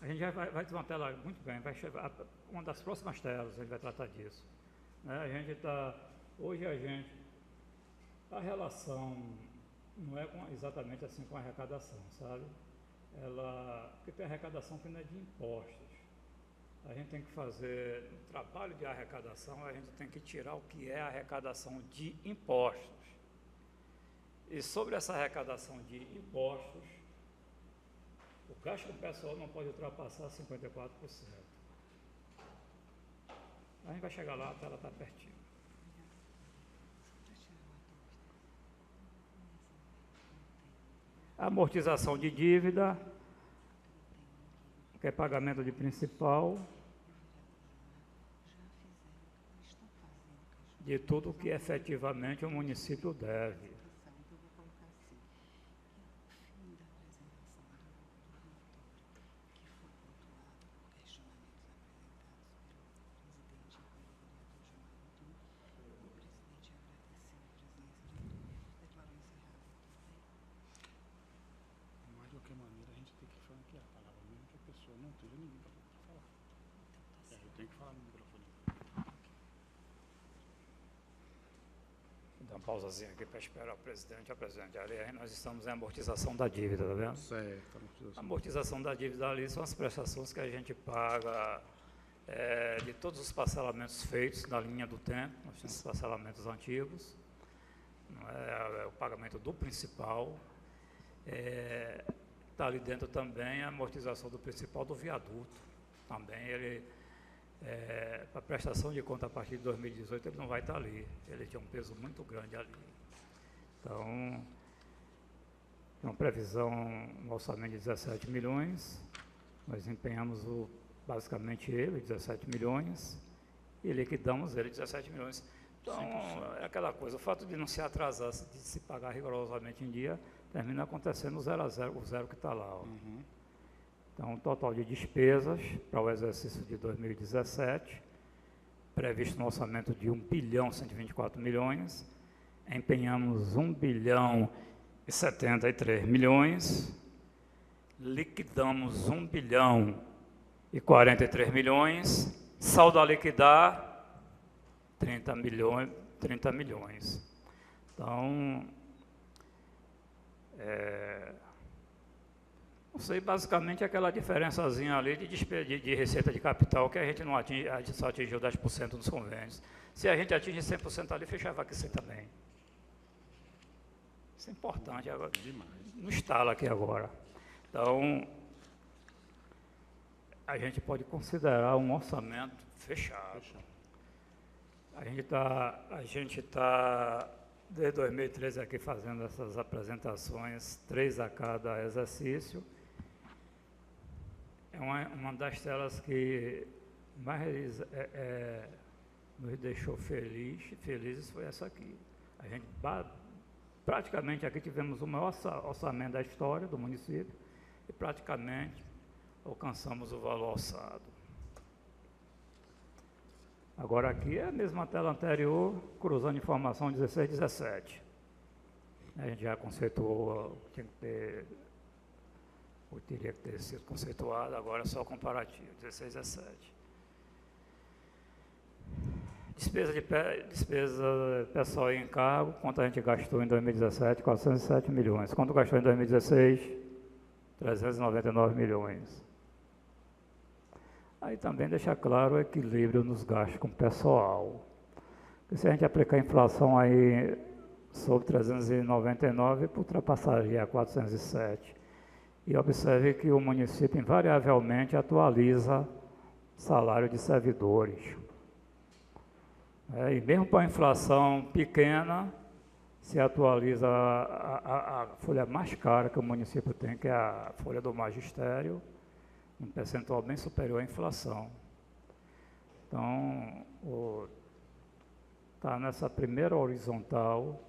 A gente já vai ter uma tela muito bem, vai chegar, uma das próximas telas a gente vai tratar disso. Né? Hoje a relação não é exatamente assim com a arrecadação, sabe? Porque tem arrecadação que não é de impostos. A gente tem que fazer um trabalho de arrecadação, a gente tem que tirar o que é a arrecadação de impostos. E sobre essa arrecadação de impostos, o gasto com o pessoal não pode ultrapassar 54%. A gente vai chegar lá, a tela está pertinho. Amortização de dívida, que é pagamento de principal, de tudo que efetivamente o município deve. De qualquer maneira, a gente tem que franquear a palavra, mesmo que a pessoa não tenha ninguém para falar. Eu tenho que falar no microfone. Vou dar uma pausazinha aqui para esperar o presidente. Ali nós estamos em amortização da dívida, tá vendo? Certo. Amortização da dívida ali são as prestações que a gente paga de todos os parcelamentos feitos na linha do tempo. Nós temos parcelamentos antigos, não é o pagamento do principal. Está ali dentro também a amortização do principal do viaduto. Também para prestação de conta a partir de 2018 ele não vai estar ali. Ele tinha um peso muito grande ali. Então, tem uma previsão no orçamento de 17 milhões. Nós empenhamos basicamente ele, 17 milhões. e liquidamos ele 17 milhões. Então, 100%. É aquela coisa, o fato de não se atrasar, de se pagar rigorosamente em dia, termina acontecendo o 0 a 0, o zero que está lá. Ó. Então, o total de despesas para o exercício de 2017, previsto no orçamento de 1 bilhão 124 milhões, empenhamos 1 bilhão e 73 milhões, liquidamos 1 bilhão e 43 milhões, saldo a liquidar 30 milhões. Então, não sei, basicamente aquela diferençazinha ali de receita de capital que a gente não atinge, a gente só atingiu 10% nos convênios. Se a gente atinge 100% ali, fechava aqui também. Isso é importante agora. Não estala aqui agora. Então, a gente pode considerar um orçamento fechado. A gente tá desde 2013 aqui fazendo essas apresentações, 3 a cada exercício. É uma das telas que mais nos deixou felizes foi essa aqui. A gente praticamente aqui tivemos o maior orçamento da história do município e praticamente alcançamos o valor orçado. Agora aqui é a mesma tela anterior, cruzando informação 16 e 17. A gente já conceituou, teria que ter sido conceituado, agora é só comparativo, 16 e 17. Despesa pessoal e encargo, quanto a gente gastou em 2017? 407 milhões. Quanto gastou em 2016? 399 milhões. Aí também deixa claro o equilíbrio nos gastos com pessoal. Porque se a gente aplicar a inflação aí sobre 399, ultrapassaria a 407. E observe que o município invariavelmente atualiza salário de servidores. E mesmo para a inflação pequena, se atualiza a folha mais cara que o município tem, que é a folha do magistério, um percentual bem superior à inflação. Então, está nessa primeira horizontal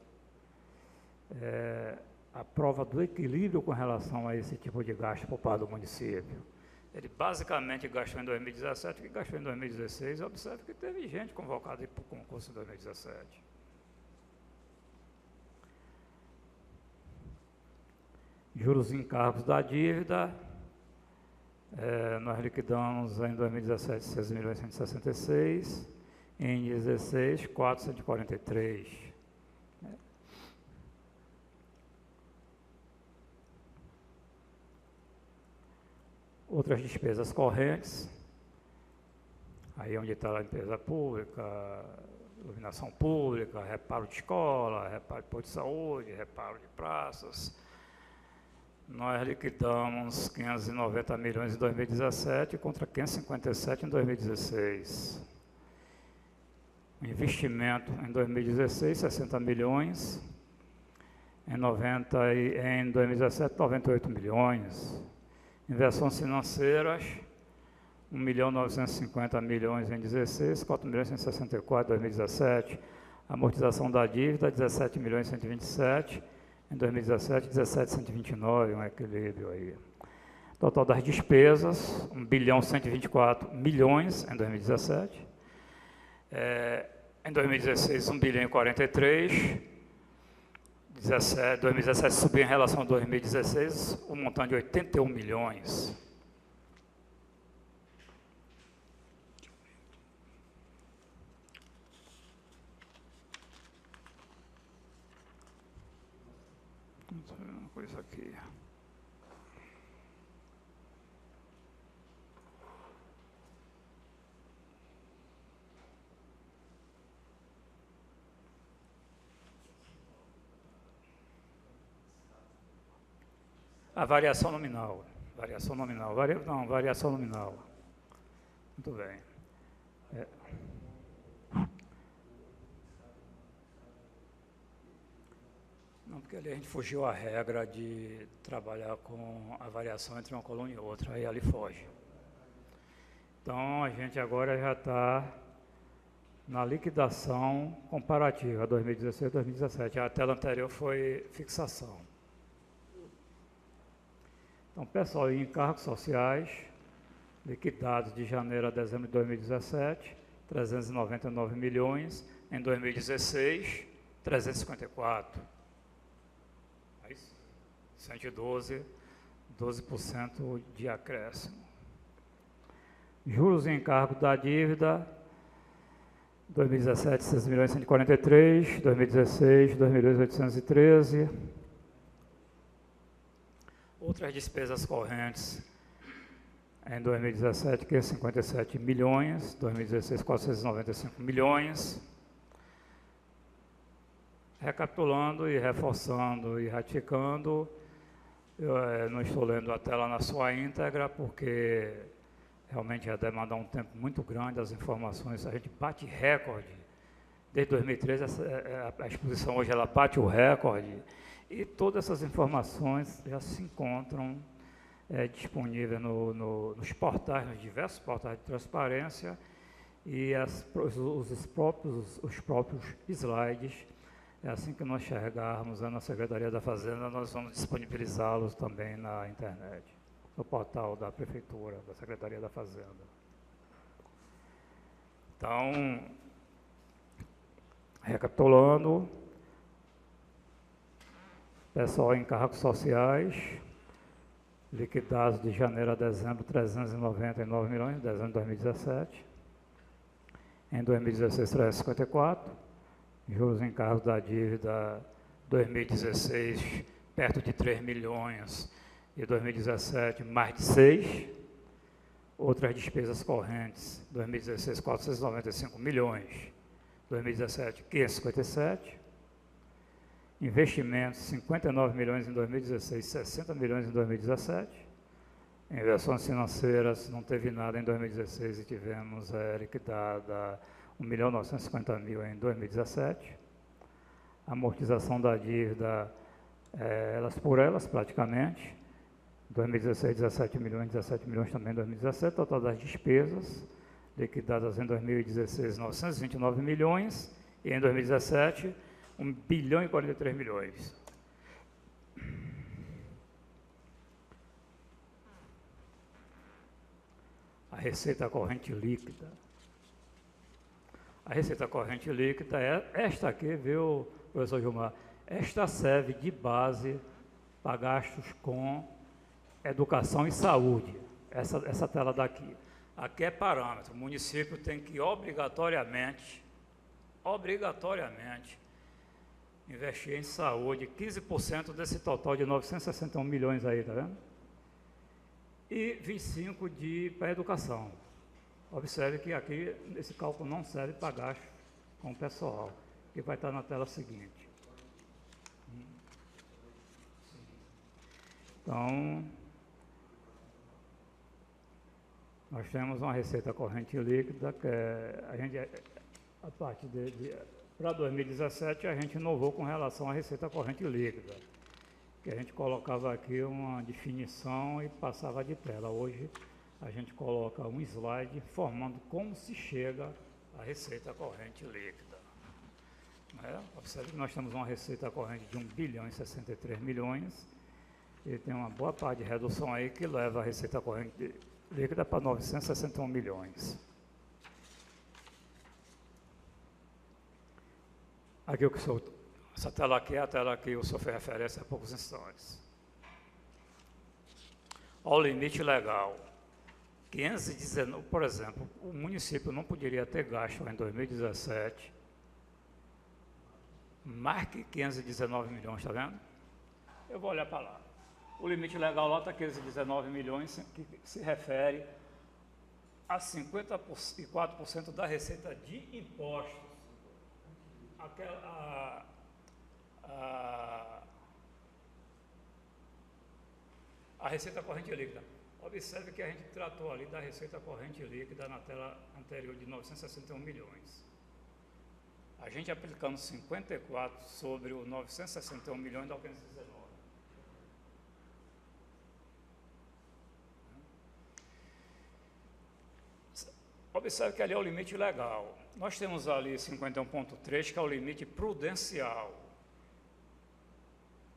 a prova do equilíbrio com relação a esse tipo de gasto por parte do município. Ele basicamente gastou em 2017 e gastou em 2016. Observe que teve gente convocada para o concurso em 2017. Juros e encargos da dívida, nós liquidamos em 2017 6 milhões 166, em 2016 443. Outras despesas correntes, aí onde está a limpeza pública, iluminação pública, reparo de escola, reparo de posto de saúde, reparo de praças. Nós liquidamos 590 milhões em 2017 contra 557 em 2016. Investimento em 2016, 60 milhões. Em 2017, 98 milhões. Inversões financeiras, 1.950 milhões em 2016, 4 milhões 164 em 2017. Amortização da dívida, 17 milhões 127 em 2017, 17 129, um equilíbrio aí. Total das despesas, 1 bilhão 124 milhões em 2017. Em 2016, 1 bilhão e 43. 2017 subiu em relação a 2016, um montante de 81 milhões. Vamos ver uma coisa aqui. A variação nominal. Variação nominal. Variação nominal. Muito bem. Não, porque ali a gente fugiu à regra de trabalhar com a variação entre uma coluna e outra, aí ali foge. Então, a gente agora já está na liquidação comparativa 2016 e 2017. A tela anterior foi fixação. Então, pessoal, em encargos sociais, liquidados de janeiro a dezembro de 2017, 399 milhões. Em 2016, 354. É isso? 112, 12% de acréscimo. Juros e encargo da dívida, 2017, 6 milhões 143, 2016, 2 milhões 813. Outras despesas correntes, em 2017, 557 milhões, 2016, 495 milhões. Recapitulando e reforçando e ratificando, eu não estou lendo a tela na sua íntegra, porque realmente ia demandar um tempo muito grande, as informações, a gente bate recorde. Desde 2013, a exposição hoje ela bate o recorde, e todas essas informações já se encontram disponíveis nos portais, nos diversos portais de transparência, e os próprios slides. Assim que nós chegarmos na Secretaria da Fazenda, nós vamos disponibilizá-los também na internet, no portal da Prefeitura, da Secretaria da Fazenda. Então, recapitulando, pessoal, encargos sociais, liquidados de janeiro a dezembro, 399 milhões, dezembro de 2017. Em 2016, 354. Juros e encargos da dívida, 2016, perto de 3 milhões, e 2017, mais de 6. Outras despesas correntes, 2016, 495 milhões, 2017, 557. Investimentos, 59 milhões em 2016, 60 milhões em 2017. Inversões financeiras, não teve nada em 2016 e tivemos liquidada 1.950.000 em 2017. Amortização da dívida, elas por elas, praticamente. 2016, 17 milhões, 17 milhões também em 2017. Total das despesas, liquidadas em 2016, 929 milhões. E em 2017, 1 bilhão e 43 milhões. A receita corrente líquida. A receita corrente líquida é esta aqui, viu, professor Gilmar? Esta serve de base para gastos com educação e saúde. Essa tela daqui. Aqui é parâmetro. O município tem que obrigatoriamente, investir em saúde, 15% desse total de 961 milhões aí, tá vendo? E 25 para a educação. Observe que aqui esse cálculo não serve para gasto com o pessoal, que vai estar na tela seguinte. Então, nós temos uma receita corrente líquida, que a parte para 2017, a gente inovou com relação à receita corrente líquida, que a gente colocava aqui uma definição e passava de tela. Hoje, a gente coloca um slide informando como se chega à receita corrente líquida. Observe que nós temos uma receita corrente de 1 bilhão e 63 milhões, e tem uma boa parte de redução aí que leva a receita corrente líquida para 961 milhões. Aqui essa tela aqui é a tela que o senhor fez referência há poucos instantes. Ao limite legal. 519, por exemplo, o município não poderia ter gasto em 2017 mais que 519 milhões, está vendo? Eu vou olhar para lá. O limite legal lá está 519 milhões, que se refere a 54% da receita de impostos. A receita corrente líquida. Observe que a gente tratou ali da receita corrente líquida na tela anterior de 961 milhões. A gente aplicando 54 sobre o 961 milhões dá 519. Observe que ali é o limite legal. Nós temos ali 51,3, que é o limite prudencial.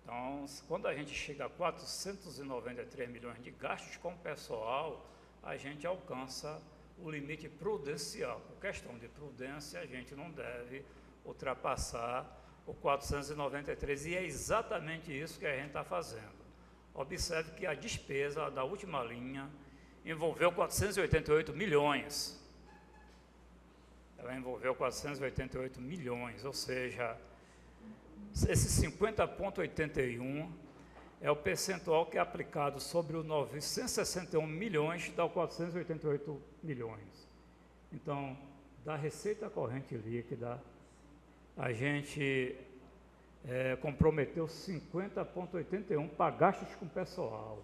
Então, quando a gente chega a 493 milhões de gastos com pessoal, a gente alcança o limite prudencial. Por questão de prudência, a gente não deve ultrapassar o 493, e é exatamente isso que a gente está fazendo. Observe que a despesa da última linha envolveu 488 milhões. Ela envolveu 488 milhões, ou seja, esse 50,81 é o percentual que é aplicado sobre os 961 milhões, dá 488 milhões. Então, da receita corrente líquida, a gente comprometeu 50,81 para gastos com pessoal.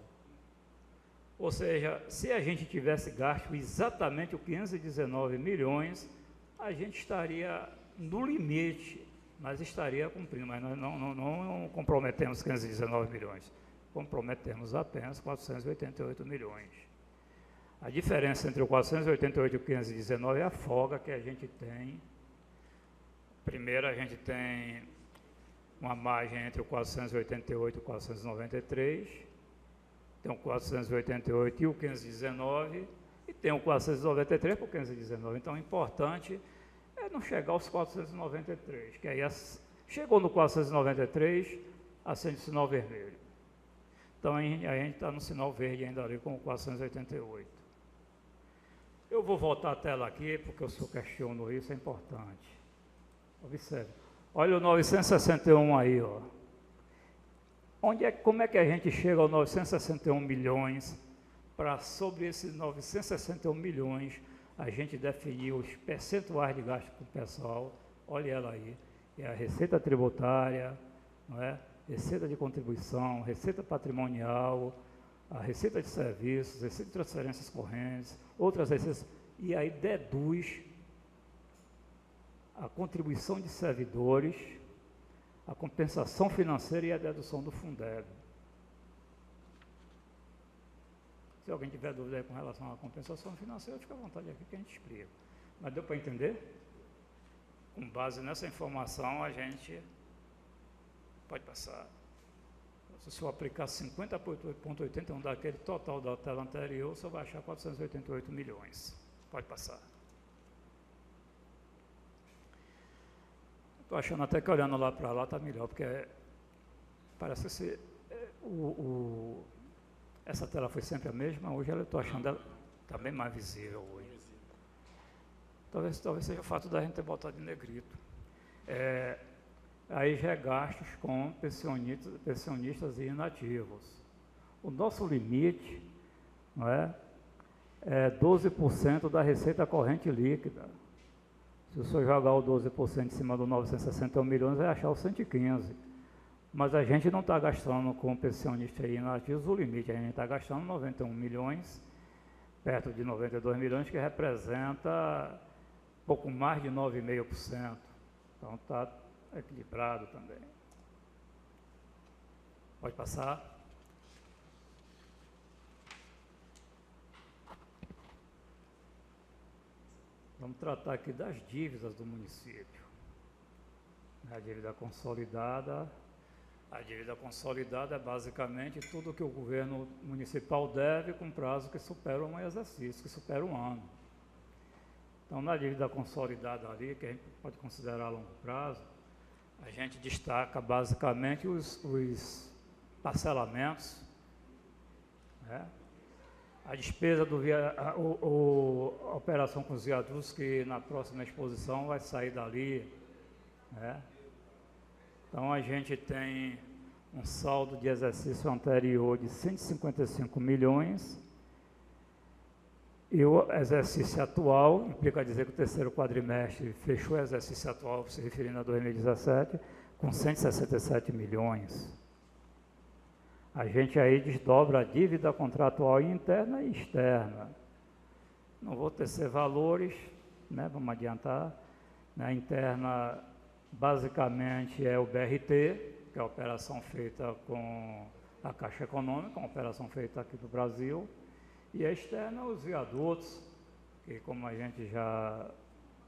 Ou seja, se a gente tivesse gasto exatamente o 519 milhões, a gente estaria no limite, mas estaria cumprindo, mas nós não comprometemos 519 milhões, comprometemos apenas 488 milhões. A diferença entre o 488 e o 519 é a folga que a gente tem. Primeiro, a gente tem uma margem entre o 488 e o 493, tem o 488 e o 519, e tem o 493 para o 519. Então, o importante é não chegar aos 493, que aí chegou no 493, acende o sinal vermelho. Então, a gente está no sinal verde ainda ali com o 488. Eu vou voltar a tela aqui, porque o senhor questionou isso, é importante. Observe. Olha o 961 aí, ó. Como é que a gente chega aos 961 milhões? Para sobre esses 961 milhões, a gente definir os percentuais de gasto com o pessoal. Olha ela aí. É a receita tributária, não é? Receita de contribuição, receita patrimonial, a receita de serviços, receita de transferências correntes, outras receitas, e aí deduz a contribuição de servidores, a compensação financeira e a dedução do Fundeb. Se alguém tiver dúvida aí com relação à compensação financeira, fica à vontade aqui que a gente explica. Mas deu para entender? Com base nessa informação, a gente pode passar. Se o senhor aplicar 50,81 daquele total da tela anterior, o senhor vai achar 488 milhões. Pode passar. Estou achando até que olhando lá para lá está melhor, porque parece que essa tela foi sempre a mesma, hoje eu estou achando ela está bem mais visível hoje. Talvez seja o fato da gente ter botado de negrito. Aí já é gastos com pensionistas e inativos. O nosso limite, não é 12% da receita corrente líquida. Se o senhor jogar o 12% em cima do 961 milhões, vai achar o 115. Mas a gente não está gastando com pensionistas e inativos o limite, a gente está gastando 91 milhões, perto de 92 milhões, que representa pouco mais de 9,5%. Então está equilibrado também. Pode passar. Vamos tratar aqui das dívidas do município. A dívida consolidada. A dívida consolidada é basicamente tudo que o governo municipal deve com prazo que supera um exercício, que supera um ano. Então, na dívida consolidada ali, que a gente pode considerar a longo prazo, a gente destaca basicamente os parcelamentos, né? A despesa a operação com os viadutos, que na próxima exposição vai sair dali, né? Então, a gente tem um saldo de exercício anterior de 155 milhões, e o exercício atual, implica dizer que o terceiro quadrimestre fechou o exercício atual, se referindo a 2017, com 167 milhões. A gente aí desdobra a dívida contratual interna e externa. Não vou tecer valores, né, vamos adiantar. Na interna, basicamente, é o BRT, que é a operação feita com a Caixa Econômica, uma operação feita aqui no Brasil. E a externa, os viadutos, que, como a gente já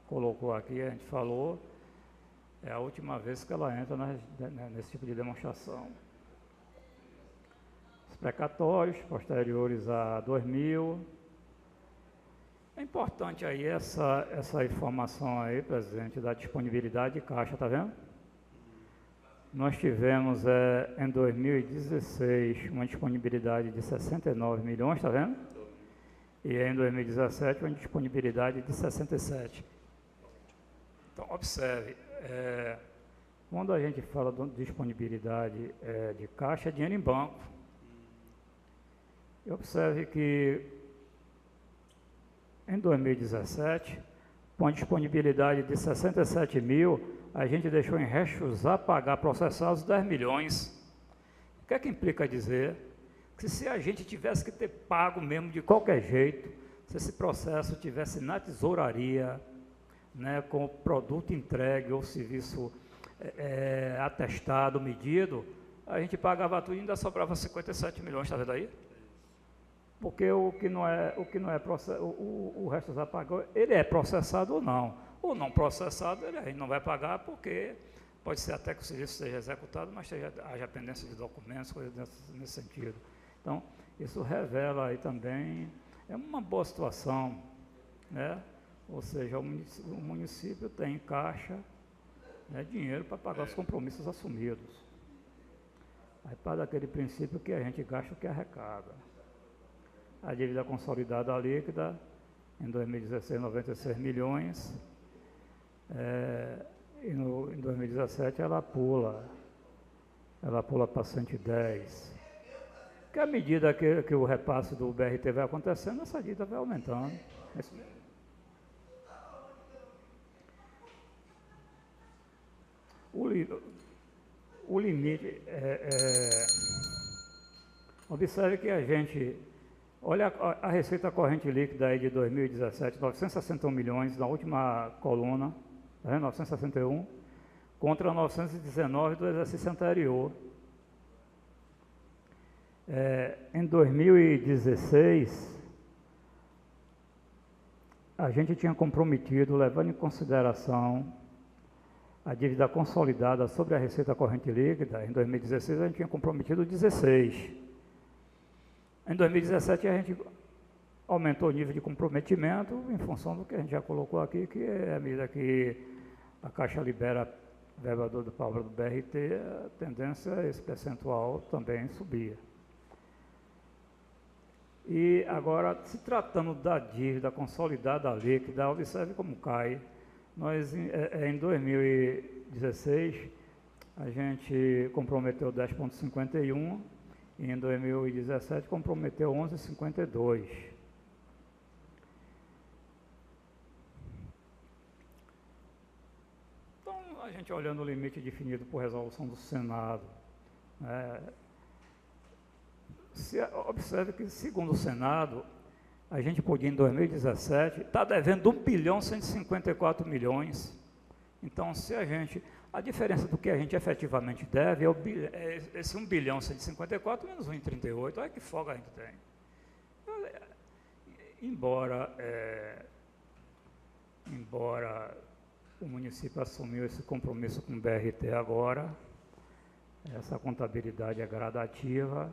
colocou aqui, a gente falou, é a última vez que ela entra nesse tipo de demonstração. Os precatórios posteriores a 2000. É importante aí essa informação aí, presidente, da disponibilidade de caixa, tá vendo? Nós tivemos em 2016 uma disponibilidade de 69 milhões, tá vendo? E em 2017 uma disponibilidade de 67. Então, observe, quando a gente fala de disponibilidade de caixa, é dinheiro em banco. E observe que em 2017, com a disponibilidade de 67 mil, a gente deixou em restos a pagar processados 10 milhões. O que é que implica dizer? Que se a gente tivesse que ter pago mesmo de qualquer jeito, se esse processo tivesse na tesouraria, né, com o produto entregue ou serviço atestado, medido, a gente pagava tudo e ainda sobrava 57 milhões, está vendo aí? Porque o resto a pagar, ele é processado ou não processado, a gente não vai pagar porque pode ser até que o serviço seja executado, mas haja pendência de documentos, coisas nesse sentido. Então, isso revela aí também, é uma boa situação, né? Ou seja, o município tem em caixa, né, dinheiro para pagar os compromissos assumidos. Aí para daquele princípio que a gente gasta o que arrecada. A dívida consolidada líquida, em 2016, 96 milhões, e em 2017 ela pula para 110. Porque à medida que o repasse do BRT vai acontecendo, essa dívida vai aumentando. O limite observe que a gente, olha a receita corrente líquida aí de 2017, 961 milhões, na última coluna, tá vendo? 961, contra 919 do exercício anterior. Em 2016, a gente tinha comprometido, levando em consideração a dívida consolidada sobre a receita corrente líquida, em 2016 a gente tinha comprometido 16. Em 2017 a gente aumentou o nível de comprometimento em função do que a gente já colocou aqui, que é à medida que a Caixa libera verba do palavra do BRT, a tendência é esse percentual também subir. E agora, se tratando da dívida consolidada líquida, observe como cai. Nós, em 2016, a gente comprometeu 10,51 e em 2017 comprometeu 11,52. Então, a gente olhando o limite definido por resolução do Senado, observe que, segundo o Senado, a gente podia, em 2017, estar devendo 1.154 milhões. Então, se a diferença do que a gente efetivamente deve é esse 1.154 menos 1,38, olha que folga a gente tem. Embora o município assumiu esse compromisso com o BRT agora, essa contabilidade é gradativa.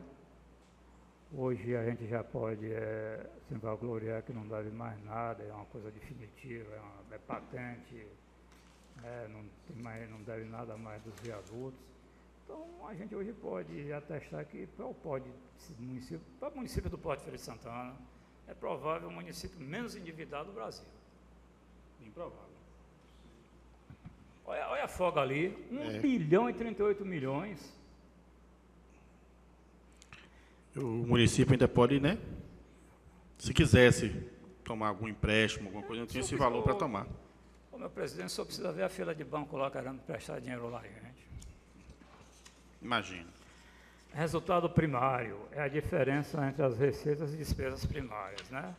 Hoje a gente já pode se vangloriar que não deve mais nada, é uma coisa definitiva, é patente, não deve nada mais dos viadutos. Então a gente hoje pode atestar que para o município do Porto de Feira de Santana, é provável o município menos endividado do Brasil. Bem provável. Olha a folga ali, 1 bilhão e 38 milhões. O município ainda pode, né? Se quisesse tomar algum empréstimo, alguma coisa, não tinha esse valor para tomar. Ô, meu presidente, só precisa ver a fila de banco lá querendo prestar dinheiro lá, gente. Imagina. Resultado primário é a diferença entre as receitas e despesas primárias, né?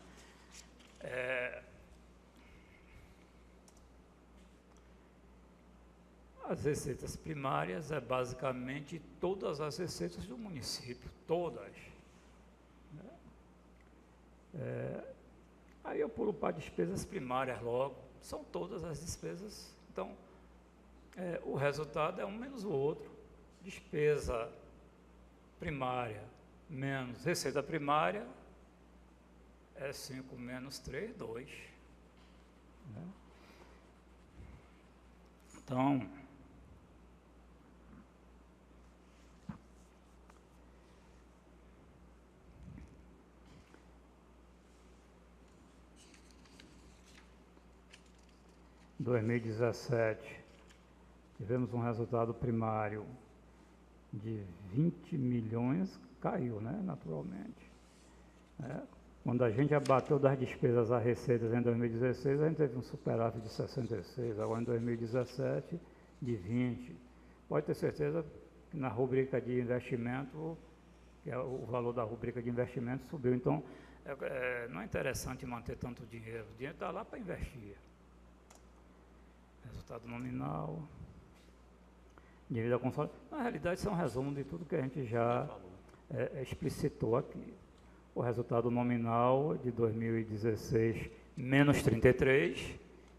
As receitas primárias é basicamente todas as receitas do município, todas. Aí eu pulo para despesas primárias logo, são todas as despesas. Então, o resultado é um menos o outro. Despesa primária menos receita primária é 5 menos 3, 2. Né? Então, em 2017, tivemos um resultado primário de 20 milhões, caiu, né, naturalmente. Quando a gente abateu das despesas a receitas em 2016, a gente teve um superávit de 66, agora em 2017, de 20. Pode ter certeza que na rubrica de investimento, que é o valor da rubrica de investimento subiu. Então, não é interessante manter tanto dinheiro. O dinheiro está lá para investir. Resultado nominal, dívida consolidada. Na realidade, isso é um resumo de tudo que a gente já explicitou aqui. O resultado nominal de 2016, menos 33,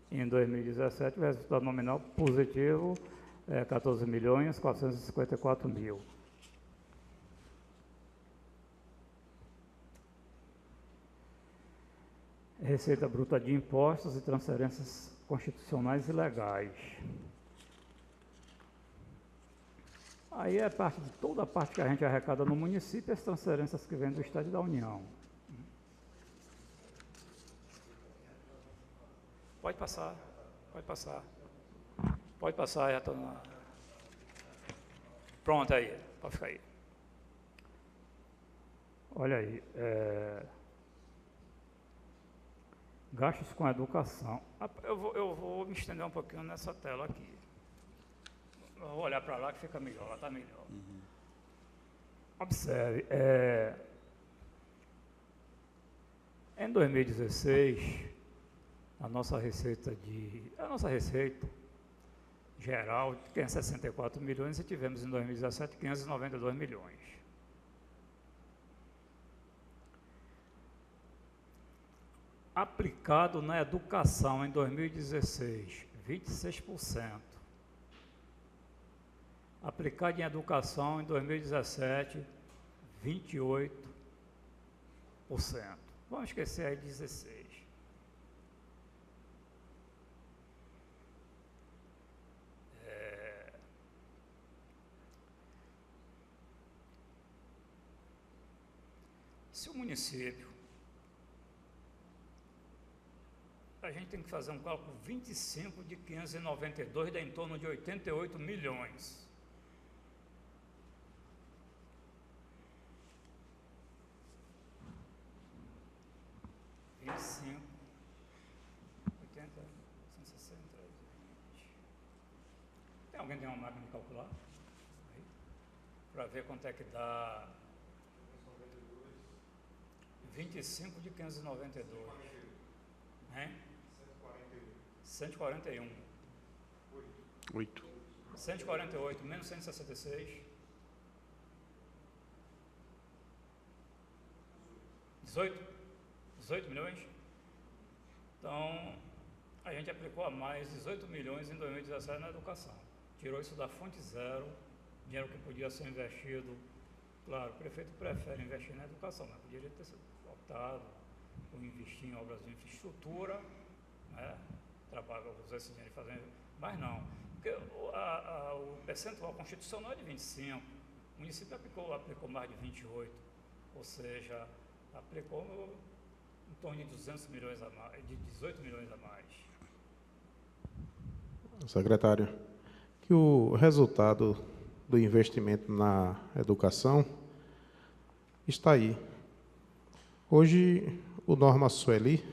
e em 2017 o resultado nominal positivo, 14.454.000. Receita bruta de impostos e transferências constitucionais e legais. Aí é parte de toda a parte que a gente arrecada no município, as transferências que vêm do Estado e da União. Pode passar, pode passar. Pode passar, já estou na... Pronto, aí, pode ficar aí. Olha aí, gastos com educação. Eu vou me estender um pouquinho nessa tela aqui. Eu vou olhar para lá que fica melhor, lá está melhor. Uhum. Observe, em 2016, a nossa receita geral tem 64 milhões e tivemos em 2017 592 milhões. Aplicado na educação em 2016, 26%. Aplicado em educação em 2017, 28%. Vamos esquecer aí 16%. Se o município, a gente tem que fazer um cálculo 25 de 592, dá em torno de 88 milhões. Tem alguém que tem uma máquina de calcular? Para ver quanto é que dá 25 de 592. Hein? 141. 8. 148 menos 166. 18 milhões? Então, a gente aplicou a mais 18 milhões em 2017 na educação. Tirou isso da fonte zero, dinheiro que podia ser investido. Claro, o prefeito prefere investir na educação, mas poderia ter optado por investir em obras de infraestrutura, né? Usar esse dinheiro e fazer, mas não. Porque o percentual constitucional é de 25%, o município aplicou mais de 28%, ou seja, aplicou em torno de 200 milhões a mais, de 18 milhões a mais. Secretário, que o resultado do investimento na educação está aí. Hoje, o Norma Sueli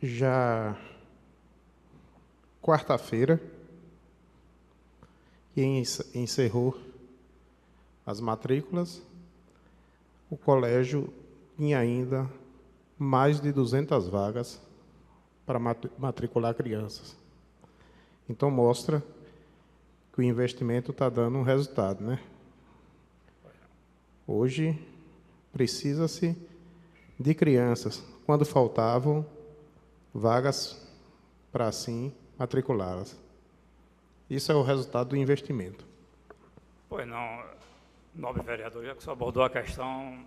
já quarta-feira que encerrou as matrículas, o colégio tinha ainda mais de 200 vagas para matricular crianças. Então, mostra que o investimento está dando um resultado, né? Hoje, precisa-se de crianças, quando faltavam vagas para assim matriculá-las. Isso é o resultado do investimento. Pois não, nobre vereador, já que o senhor abordou a questão,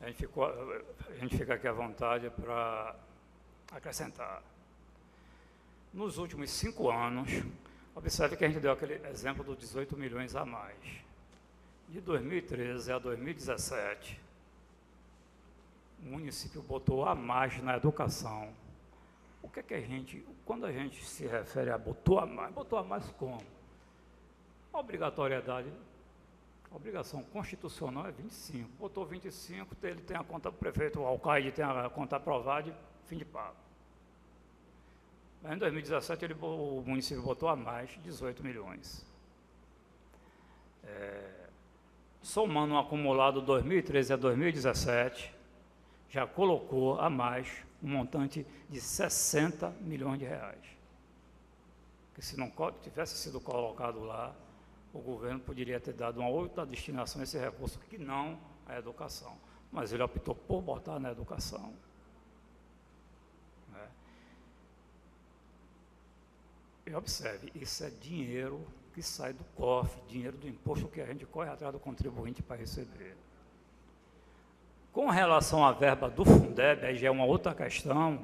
a gente fica aqui à vontade para acrescentar. Nos últimos 5 anos, observe que a gente deu aquele exemplo dos 18 milhões a mais. De 2013 a 2017, o município botou a mais na educação. O que é que a gente, quando a gente se refere a botou a mais como? A obrigatoriedade, a obrigação constitucional é 25. Botou 25, ele tem a conta, o prefeito, o alcaide tem a conta aprovada e fim de pago. Em 2017, o município botou a mais 18 milhões. Somando um acumulado 2013 a 2017, já colocou a mais um montante de 60 milhões de reais. Que se não tivesse sido colocado lá, o governo poderia ter dado uma outra destinação a esse recurso, que não a educação. Mas ele optou por botar na educação. E observe, isso é dinheiro que sai do cofre, dinheiro do imposto que a gente corre atrás do contribuinte para receber. Com relação à verba do Fundeb, aí já é uma outra questão.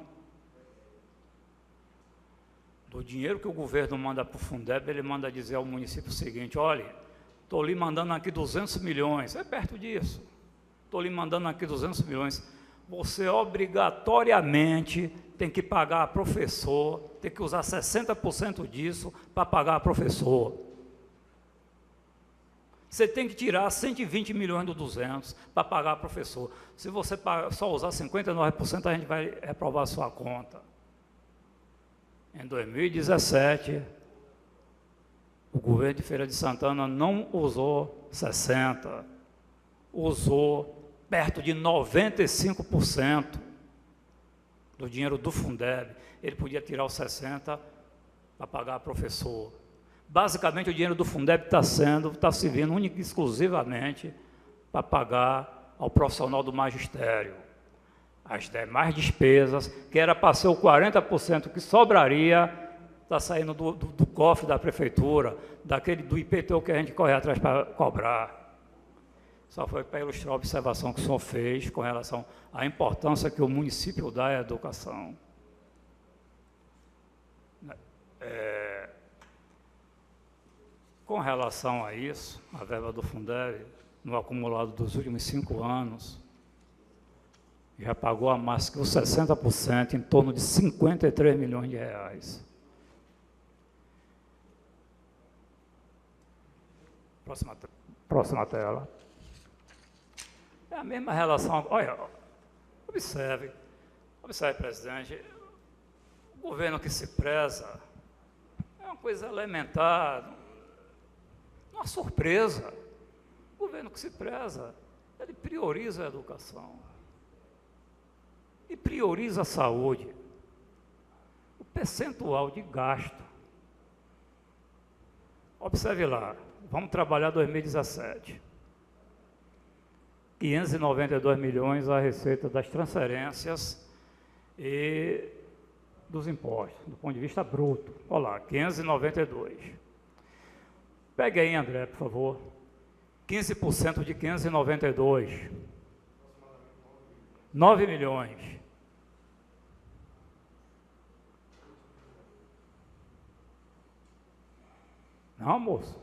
Do dinheiro que o governo manda para o Fundeb, ele manda dizer ao município o seguinte: olha, estou lhe mandando aqui 200 milhões, é perto disso. Estou lhe mandando aqui 200 milhões. Você obrigatoriamente tem que pagar a professor, tem que usar 60% disso para pagar a professor. Você tem que tirar 120 milhões do 200 para pagar a professor. Se você só usar 59%, a gente vai reprovar a sua conta. Em 2017, o governo de Feira de Santana não usou 60%, usou perto de 95% do dinheiro do Fundeb. Ele podia tirar os 60% para pagar a professor. Basicamente, o dinheiro do Fundeb está servindo única e exclusivamente para pagar ao profissional do magistério. As demais despesas, que era para ser o 40% que sobraria, está saindo do cofre da prefeitura, do IPTU que a gente corre atrás para cobrar. Só foi para ilustrar a observação que o senhor fez com relação à importância que o município dá à educação. Com relação a isso, a verba do Fundeb, no acumulado dos últimos 5 anos, já pagou a mais que os 60%, em torno de 53 milhões de reais. Próxima tela. É a mesma relação. Olha, observe, presidente, o governo que se preza é uma coisa elementar, uma surpresa. O governo que se preza, ele prioriza a educação e prioriza a saúde. O percentual de gasto, observe lá, vamos trabalhar 2017. 592 milhões a receita das transferências e dos impostos, do ponto de vista bruto. Olha lá, 592. Pegue aí, André, por favor. 15% de 592. 9 milhões. Não, moço.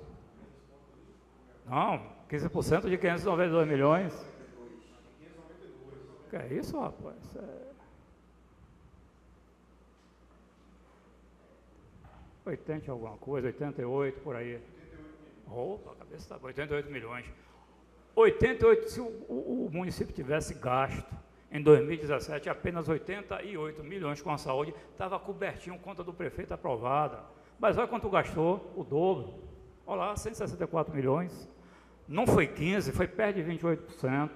Não, 15% de 592 milhões. Que é isso, rapaz? 80 alguma coisa, 88, por aí. Opa, a cabeça está 88 milhões. 88, se o município tivesse gasto em 2017 apenas 88 milhões com a saúde, estava cobertinho, conta do prefeito aprovada. Mas olha quanto gastou, o dobro. Olha lá, 164 milhões. Não foi 15, foi perto de 28%.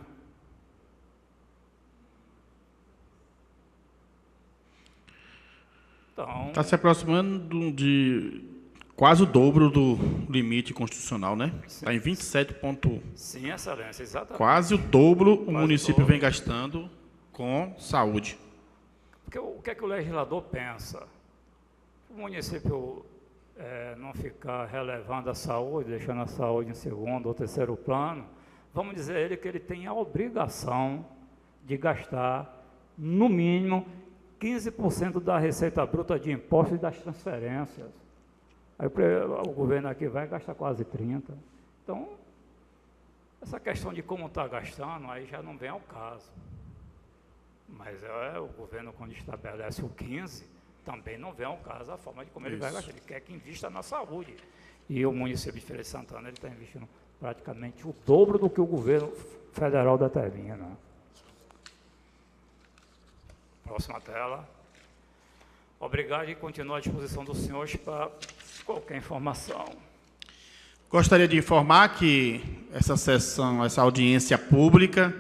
Então, está se aproximando de quase o dobro do limite constitucional, né? Está em 27 ponto... Sim, excelência, exatamente. Quase o dobro o Quase município dobro. vem gastando com saúde. Porque o que é que o legislador pensa? O município não ficar relevando a saúde, deixando a saúde em segundo ou terceiro plano, vamos dizer a ele que ele tem a obrigação de gastar, no mínimo, 15% da receita bruta de impostos e das transferências. Aí o governo aqui vai gastar quase 30%. Então, essa questão de como está gastando, aí já não vem ao caso. Mas o governo, quando estabelece o 15%, também não vem ao caso a forma de como ele vai gastar. Ele quer que invista na saúde. E o município de Feira de Santana está investindo praticamente o dobro do que o governo federal determina. Próxima tela. Obrigado e continuo à disposição dos senhores para qualquer informação. Gostaria de informar que essa sessão, essa audiência pública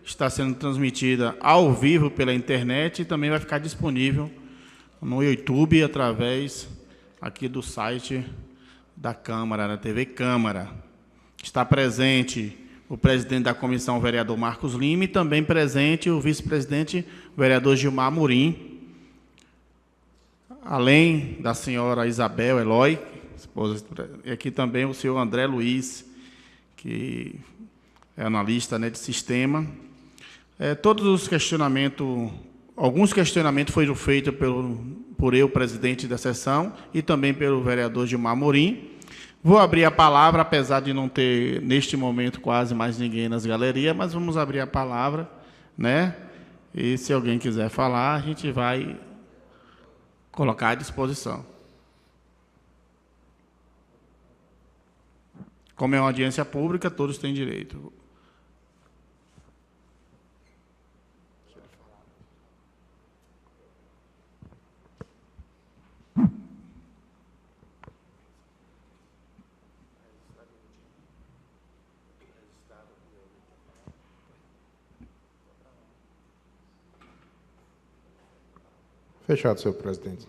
está sendo transmitida ao vivo pela internet e também vai ficar disponível no YouTube através aqui do site da Câmara, da TV Câmara. Está presente o presidente da comissão, o vereador Marcos Lima, e também presente o vice-presidente, o vereador Gilmar Amorim, além da senhora Isabel Eloy, esposa, e aqui também o senhor André Luiz, que é analista, né, de sistema. Todos os questionamentos, alguns questionamentos foram feitos por eu, presidente da sessão, e também pelo vereador Gilmar Amorim. Vou abrir a palavra, apesar de não ter, neste momento, quase mais ninguém nas galerias, mas vamos abrir a palavra, né? E se alguém quiser falar, a gente vai colocar à disposição. Como é uma audiência pública, todos têm direito. Fechado, senhor presidente.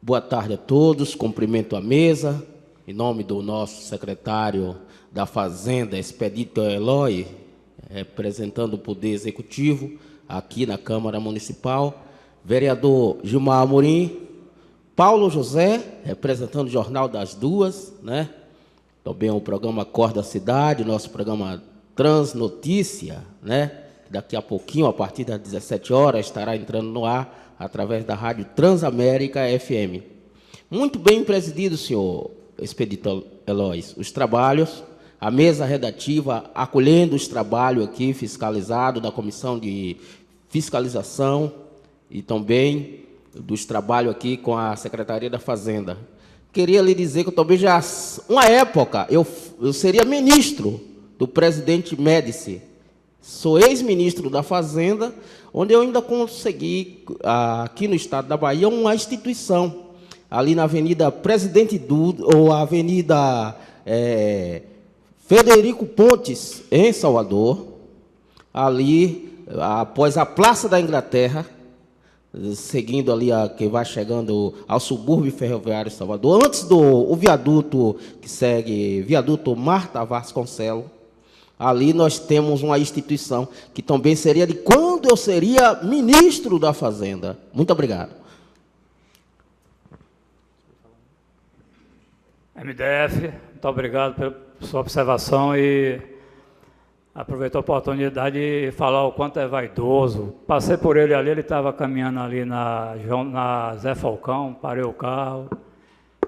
Boa tarde a todos, cumprimento a mesa, em nome do nosso secretário da Fazenda, Expedito Eloy, representando o Poder Executivo aqui na Câmara Municipal, vereador Gilmar Amorim, Paulo José, representando o Jornal das Duas, né? Também o programa Acorda Cidade, nosso programa Transnotícia, né? Daqui a pouquinho, a partir das 17 horas, estará entrando no ar através da Rádio Transamérica FM. Muito bem presidido, senhor Expedito Eloy, os trabalhos, a mesa redativa acolhendo os trabalhos aqui fiscalizados da Comissão de Fiscalização e também dos trabalhos aqui com a Secretaria da Fazenda. Queria lhe dizer que eu também já, uma época, eu seria ministro do presidente Médici. Sou ex-ministro da Fazenda, onde eu ainda consegui, aqui no estado da Bahia, uma instituição, ali na Avenida Presidente Dutra, ou a Avenida Frederico Pontes, em Salvador, ali, após a Praça da Inglaterra, seguindo ali, que vai chegando ao subúrbio ferroviário de Salvador, antes do viaduto que segue, viaduto Marta Vasconcelos, ali nós temos uma instituição que também seria de quando eu seria ministro da Fazenda. Muito obrigado. MDF, muito obrigado pela sua observação e aproveitou a oportunidade de falar o quanto é vaidoso. Passei por ele ali, ele estava caminhando ali na Zé Falcão, parei o carro.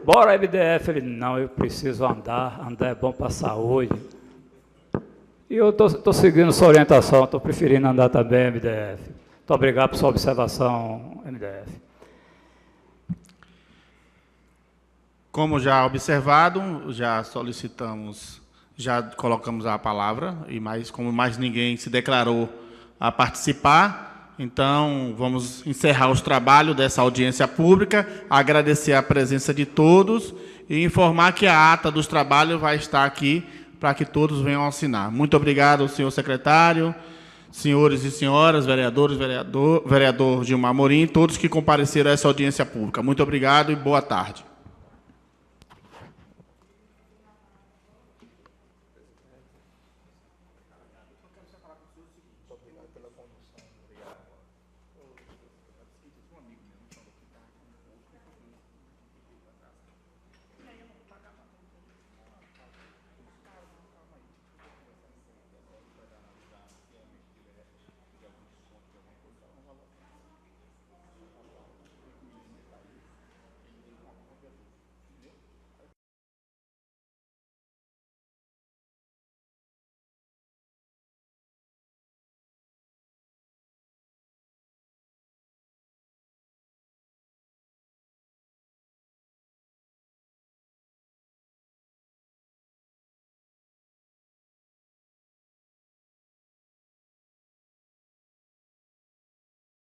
Bora, MDF. Ele, não, eu preciso andar é bom para a saúde. E eu estou seguindo sua orientação, estou preferindo andar também, MDF. Muito obrigado por sua observação, MDF. Como já observado, já solicitamos, já colocamos a palavra, e como mais ninguém se declarou a participar, então vamos encerrar os trabalhos dessa audiência pública, agradecer a presença de todos e informar que a ata dos trabalhos vai estar aqui para que todos venham assinar. Muito obrigado, senhor secretário, senhores e senhoras, vereadores, vereador Gilmar Amorim, todos que compareceram a essa audiência pública. Muito obrigado e boa tarde.